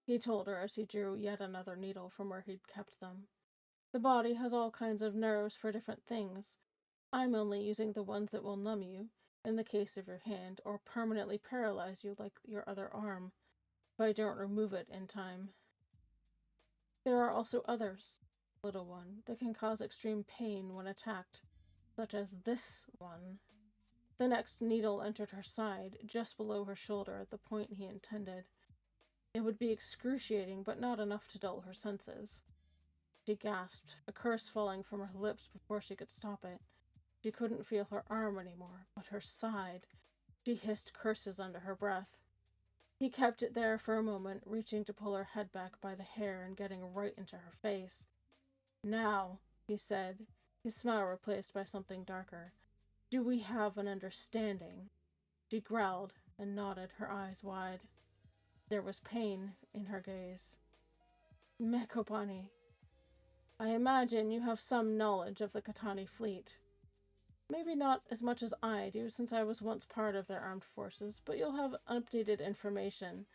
he told her as he drew yet another needle from where he'd kept them. The body has all kinds of nerves for different things. I'm only using the ones that will numb you, in the case of your hand, or permanently paralyze you like your other arm, if I don't remove it in time. There are also others, little one, that can cause extreme pain when attacked, such as this one. The next needle entered her side, just below her shoulder at the point he intended. It would be excruciating, but not enough to dull her senses. She gasped, a curse falling from her lips before she could stop it. She couldn't feel her arm anymore, but her side. She hissed curses under her breath. He kept it there for a moment, reaching to pull her head back by the hair and getting right into her face. Now, he said, his smile replaced by something darker. Do we have an understanding? She growled and nodded, her eyes wide. There was pain in her gaze. Mekopani, I imagine you have some knowledge of the Katani fleet. Maybe not as much as I do, since I was once part of their armed forces, but you'll have updated information.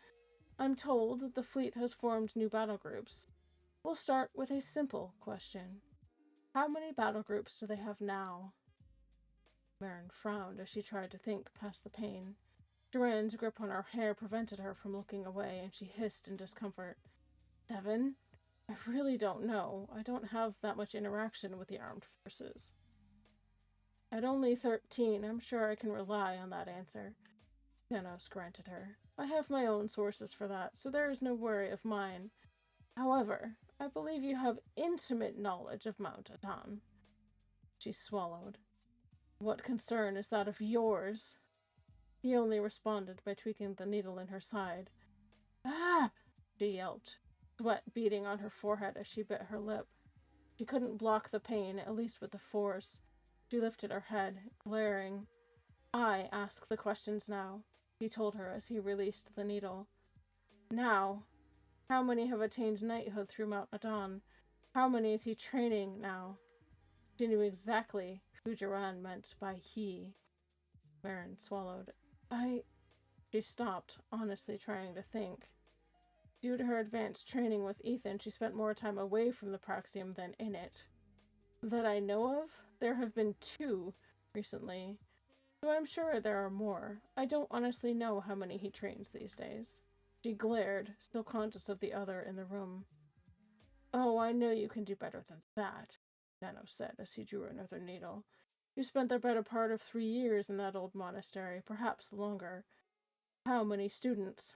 I'm told the fleet has formed new battle groups. We'll start with a simple question. How many battle groups do they have now? Marin frowned as she tried to think past the pain. Duran's grip on her hair prevented her from looking away, and she hissed in discomfort. 7? I really don't know. I don't have that much interaction with the armed forces. At only 13, I'm sure I can rely on that answer, Denos granted her. I have my own sources for that, so there is no worry of mine. However, I believe you have intimate knowledge of Mount Atan. She swallowed. What concern is that of yours? He only responded by tweaking the needle in her side. Ah! She yelped, sweat beading on her forehead as she bit her lip. She couldn't block the pain, at least with the force. She lifted her head, glaring. I ask the questions now, he told her as he released the needle. Now, how many have attained knighthood through Mount Adon? How many is he training now? She knew exactly who Duran meant by he. Marin swallowed. She stopped, honestly trying to think. Due to her advanced training with Ethan, she spent more time away from the Praxium than in it. That I know of, there have been 2 recently, so I'm sure there are more. I don't honestly know how many he trains these days. She glared, still conscious of the other in the room. Oh, I know you can do better than that, Danos said as he drew another needle. You spent the better part of 3 years in that old monastery, perhaps longer. How many students?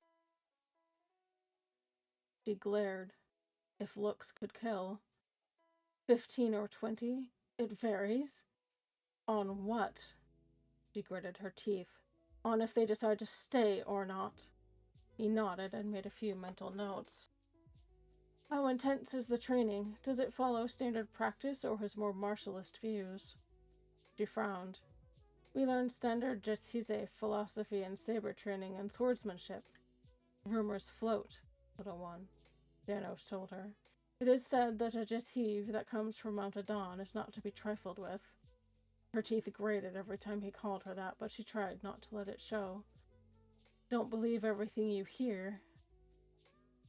She glared. If looks could kill. 15 or 20? It varies. On what? She gritted her teeth. On if they decide to stay or not. He nodded and made a few mental notes. How intense is the training? Does it follow standard practice or his more martialist views? She frowned. We learn standard Jethize philosophy and saber training and swordsmanship. Rumors float, little one, Danos told her. It is said that a Jetive that comes from Mount Adon is not to be trifled with. Her teeth grated every time he called her that, but she tried not to let it show. Don't believe everything you hear.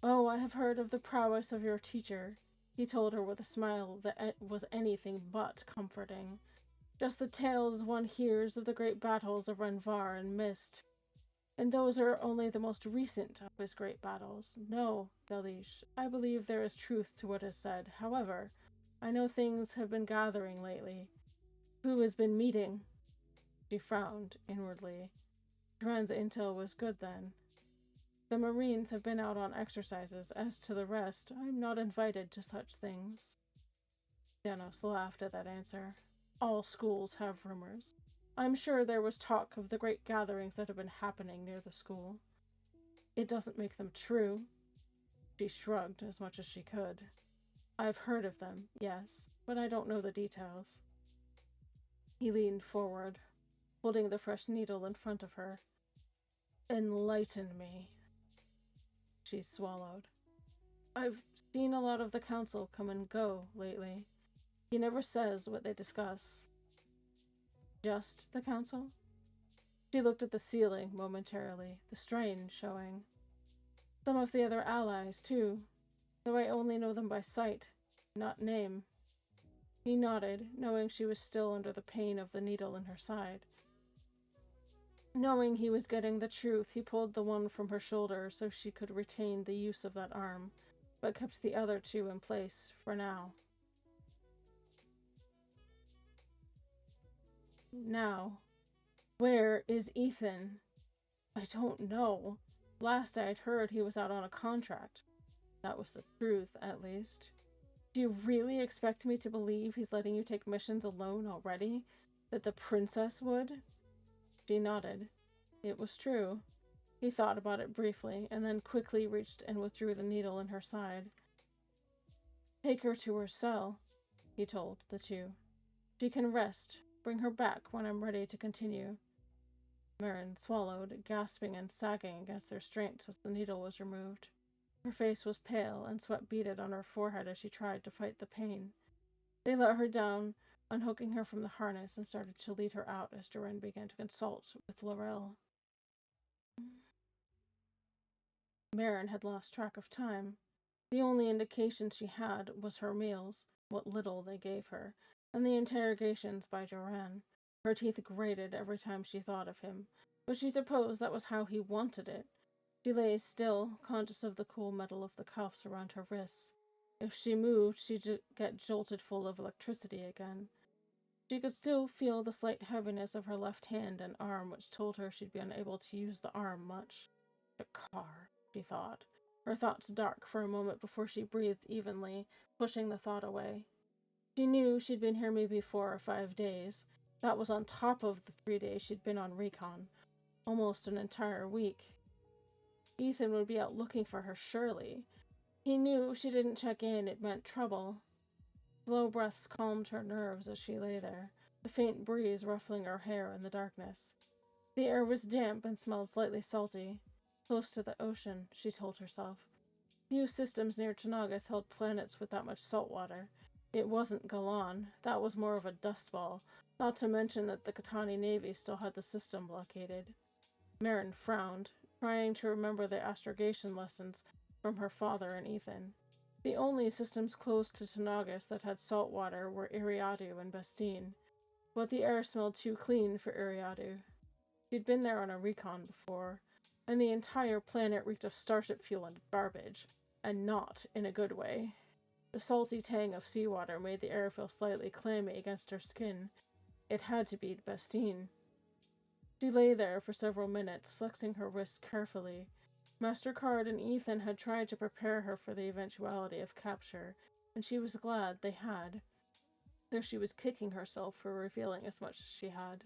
Oh, I have heard of the prowess of your teacher, he told her with a smile that was anything but comforting. Just the tales one hears of the great battles of Renvar and Mist. And those are only the most recent of his great battles. No, Dalish, I believe there is truth to what is said. However, I know things have been gathering lately. Who has been meeting? She frowned inwardly. Duran's intel was good then. The Marines have been out on exercises. As to the rest, I'm not invited to such things. Danos laughed at that answer. All schools have rumors. I'm sure there was talk of the great gatherings that have been happening near the school. It doesn't make them true. She shrugged as much as she could. I've heard of them, yes, but I don't know the details. He leaned forward, holding the fresh needle in front of her. Enlighten me. She swallowed. I've seen a lot of the council come and go lately. He never says what they discuss. Just the council? She looked at the ceiling momentarily, the strain showing. Some of the other allies, too, though I only know them by sight, not name. He nodded, knowing she was still under the pain of the needle in her side. Knowing he was getting the truth, he pulled the one from her shoulder so she could retain the use of that arm, but kept the other two in place for now. Now, where is Ethan? I don't know. Last I'd heard he was out on a contract. That was the truth, at least. Do you really expect me to believe he's letting you take missions alone already? That the princess would? She nodded. It was true. He thought about it briefly, and then quickly reached and withdrew the needle in her side. Take her to her cell, he told the two. She can rest. Bring her back when I'm ready to continue. Marin swallowed, gasping and sagging against their strength as the needle was removed. Her face was pale, and sweat beaded on her forehead as she tried to fight the pain. They let her down, unhooking her from the harness, and started to lead her out as Duran began to consult with Laurel. Marin had lost track of time. The only indication she had was her meals, what little they gave her, and the interrogations by Duran. Her teeth grated every time she thought of him, but she supposed that was how he wanted it. She lay still, conscious of the cool metal of the cuffs around her wrists. If she moved, she'd get jolted full of electricity again. She could still feel the slight heaviness of her left hand and arm, which told her she'd be unable to use the arm much. Jakar, she thought. Her thoughts dark for a moment before she breathed evenly, pushing the thought away. She knew she'd been here maybe 4 or 5 days. That was on top of the 3 days she'd been on recon. Almost an entire week. Ethan would be out looking for her, surely. He knew if she didn't check in, it meant trouble. Slow breaths calmed her nerves as she lay there, the faint breeze ruffling her hair in the darkness. The air was damp and smelled slightly salty. Close to the ocean, she told herself. Few systems near Tanagas held planets with that much salt water. It wasn't Galan. That was more of a dust ball, not to mention that the Katani Navy still had the system blockaded. Marin frowned, trying to remember the astrogation lessons from her father and Ethan. The only systems close to Tanagas that had salt water were Iriadu and Bestine, but the air smelled too clean for Iriadu. She'd been there on a recon before, and the entire planet reeked of starship fuel and garbage, and not in a good way. The salty tang of seawater made the air feel slightly clammy against her skin. It had to be Bestine. She lay there for several minutes, flexing her wrists carefully. Master Card and Ethan had tried to prepare her for the eventuality of capture, and she was glad they had. Though she was kicking herself for revealing as much as she had.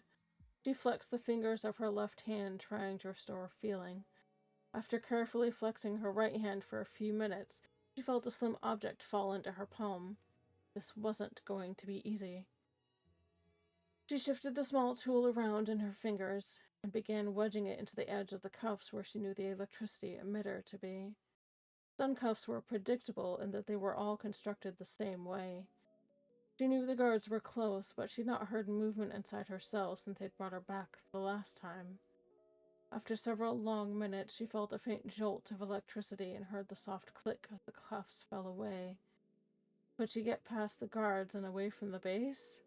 She flexed the fingers of her left hand, trying to restore feeling. After carefully flexing her right hand for a few minutes, she felt a slim object fall into her palm. This wasn't going to be easy. She shifted the small tool around in her fingers and began wedging it into the edge of the cuffs where she knew the electricity emitter to be. Some cuffs were predictable in that they were all constructed the same way. She knew the guards were close, but she'd not heard movement inside her cell since they'd brought her back the last time. After several long minutes, she felt a faint jolt of electricity and heard the soft click as the cuffs fell away. Could she get past the guards and away from the base?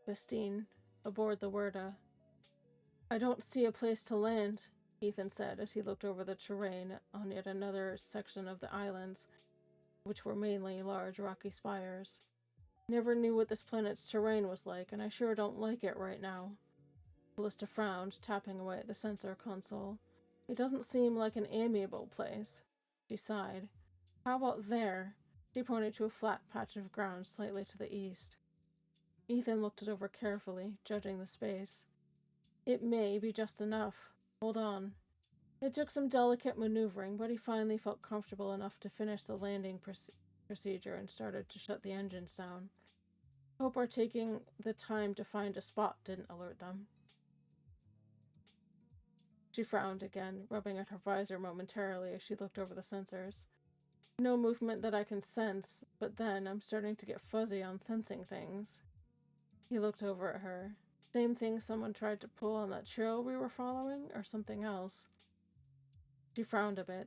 Vestine, aboard the Werda. I don't see a place to land, Ethan said as he looked over the terrain on yet another section of the islands, which were mainly large rocky spires. Never knew what this planet's terrain was like, and I sure don't like it right now. Callista frowned, tapping away at the sensor console. It doesn't seem like an amiable place. She sighed. How about there? She pointed to a flat patch of ground slightly to the east. Ethan looked it over carefully, judging the space. It may be just enough. Hold on. It took some delicate maneuvering, but he finally felt comfortable enough to finish the landing procedure and started to shut the engines down. Hope our taking the time to find a spot didn't alert them. She frowned again, rubbing at her visor momentarily as she looked over the sensors. No movement that I can sense, but then I'm starting to get fuzzy on sensing things. He looked over at her. Same thing someone tried to pull on that trail we were following, or something else? She frowned a bit.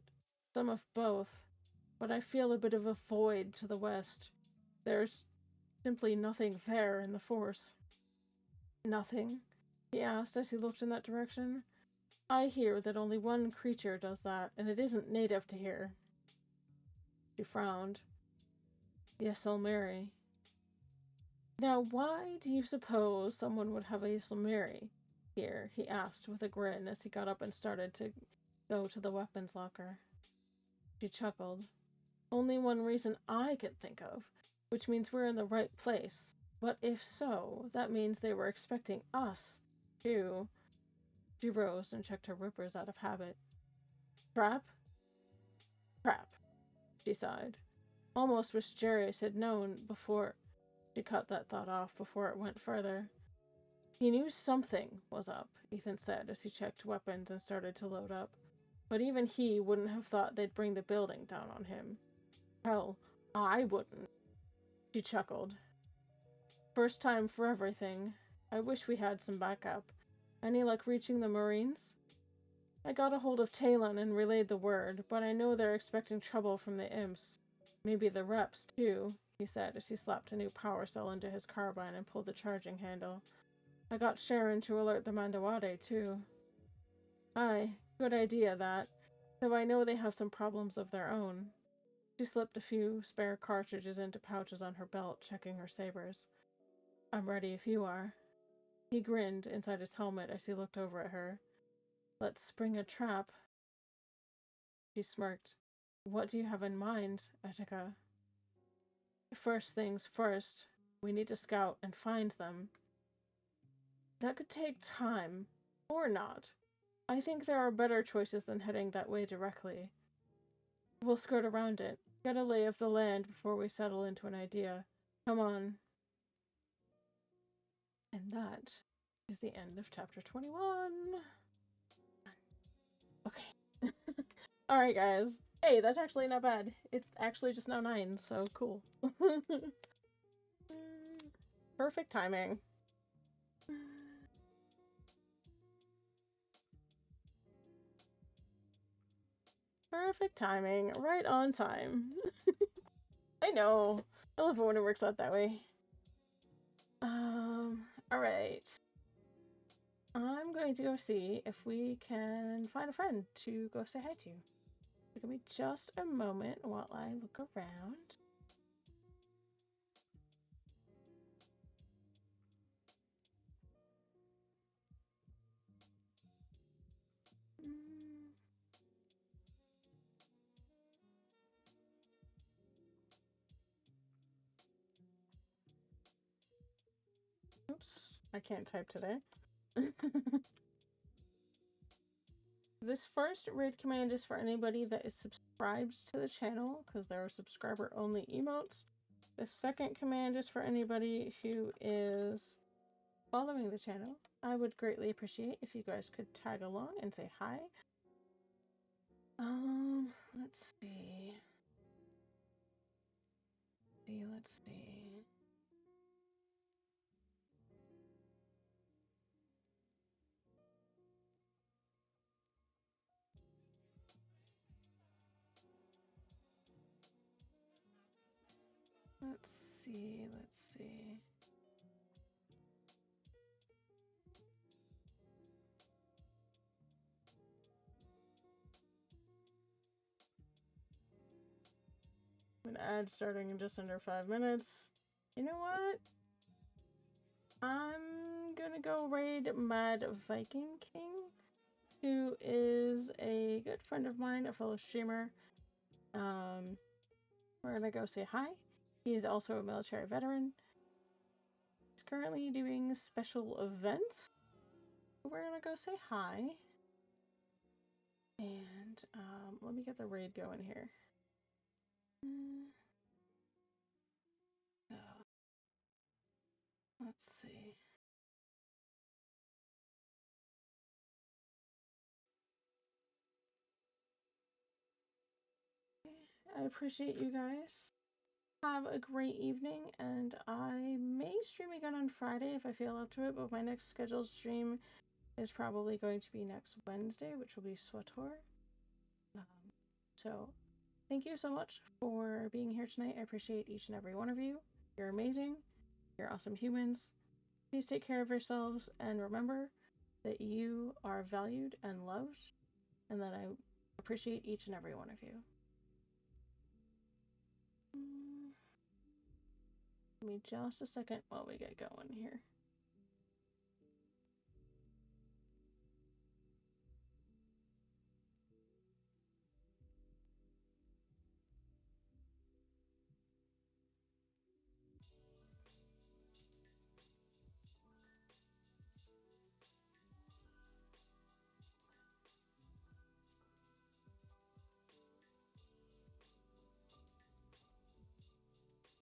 Some of both, but I feel a bit of a void to the west. There's simply nothing there in the Force. Nothing? He asked as he looked in that direction. I hear that only one creature does that, and it isn't native to here. She frowned. Yes, Elmeri. Now, why do you suppose someone would have a Elmeri here? He asked with a grin as he got up and started to go to the weapons locker. She chuckled. Only one reason I can think of, which means we're in the right place. But if so, that means they were expecting us, too. She rose and checked her rippers out of habit. Trap? Trap, she sighed. Almost wish Jarius had known before. She cut that thought off before it went further. He knew something was up, Ethan said as he checked weapons and started to load up. But even he wouldn't have thought they'd bring the building down on him. Hell, I wouldn't. She chuckled. First time for everything. I wish we had some backup. Any luck reaching the Marines? I got a hold of Talon and relayed the word, but I know they're expecting trouble from the imps. Maybe the reps, too, he said as he slapped a new power cell into his carbine and pulled the charging handle. I got Sharon to alert the Mandawade, too. Aye, good idea, that. Though I know they have some problems of their own. She slipped a few spare cartridges into pouches on her belt, checking her sabers. I'm ready if you are. He grinned inside his helmet as he looked over at her. Let's spring a trap. She smirked. What do you have in mind, Etika? First things first. We need to scout and find them. That could take time. Or not. I think there are better choices than heading that way directly. We'll skirt around it. Get a lay of the land before we settle into an idea. Come on. And that is the end of chapter 21. Okay. Alright, guys. Hey, that's actually not bad. It's actually just now 9, so cool. Perfect timing. Perfect timing. Right on time. I know. I love it when it works out that way. Alright. I'm going to go see if we can find a friend to go say hi to. Give me just a moment while I look around. I can't type today. This first raid command is for anybody that is subscribed to the channel, because there are subscriber-only emotes. The second command is for anybody who is following the channel. I would greatly appreciate if you guys could tag along and say hi. Let's see. Let's see. Let's see. An ad starting in just under 5 minutes. You know what? I'm gonna go raid Mad Viking King, who is a good friend of mine, a fellow streamer. We're gonna go say hi. He's also a military veteran. He's currently doing special events. We're gonna go say hi. And let me get the raid going here. So, let's see. I appreciate you guys. Have a great evening, and I may stream again on Friday if I feel up to it, but my next scheduled stream is probably going to be next Wednesday, which will be SWTOR. So, thank you so much for being here tonight. I appreciate each and every one of you. You're amazing. You're awesome humans. Please take care of yourselves, and remember that you are valued and loved, and that I appreciate each and every one of you. Give me just a second while we get going here.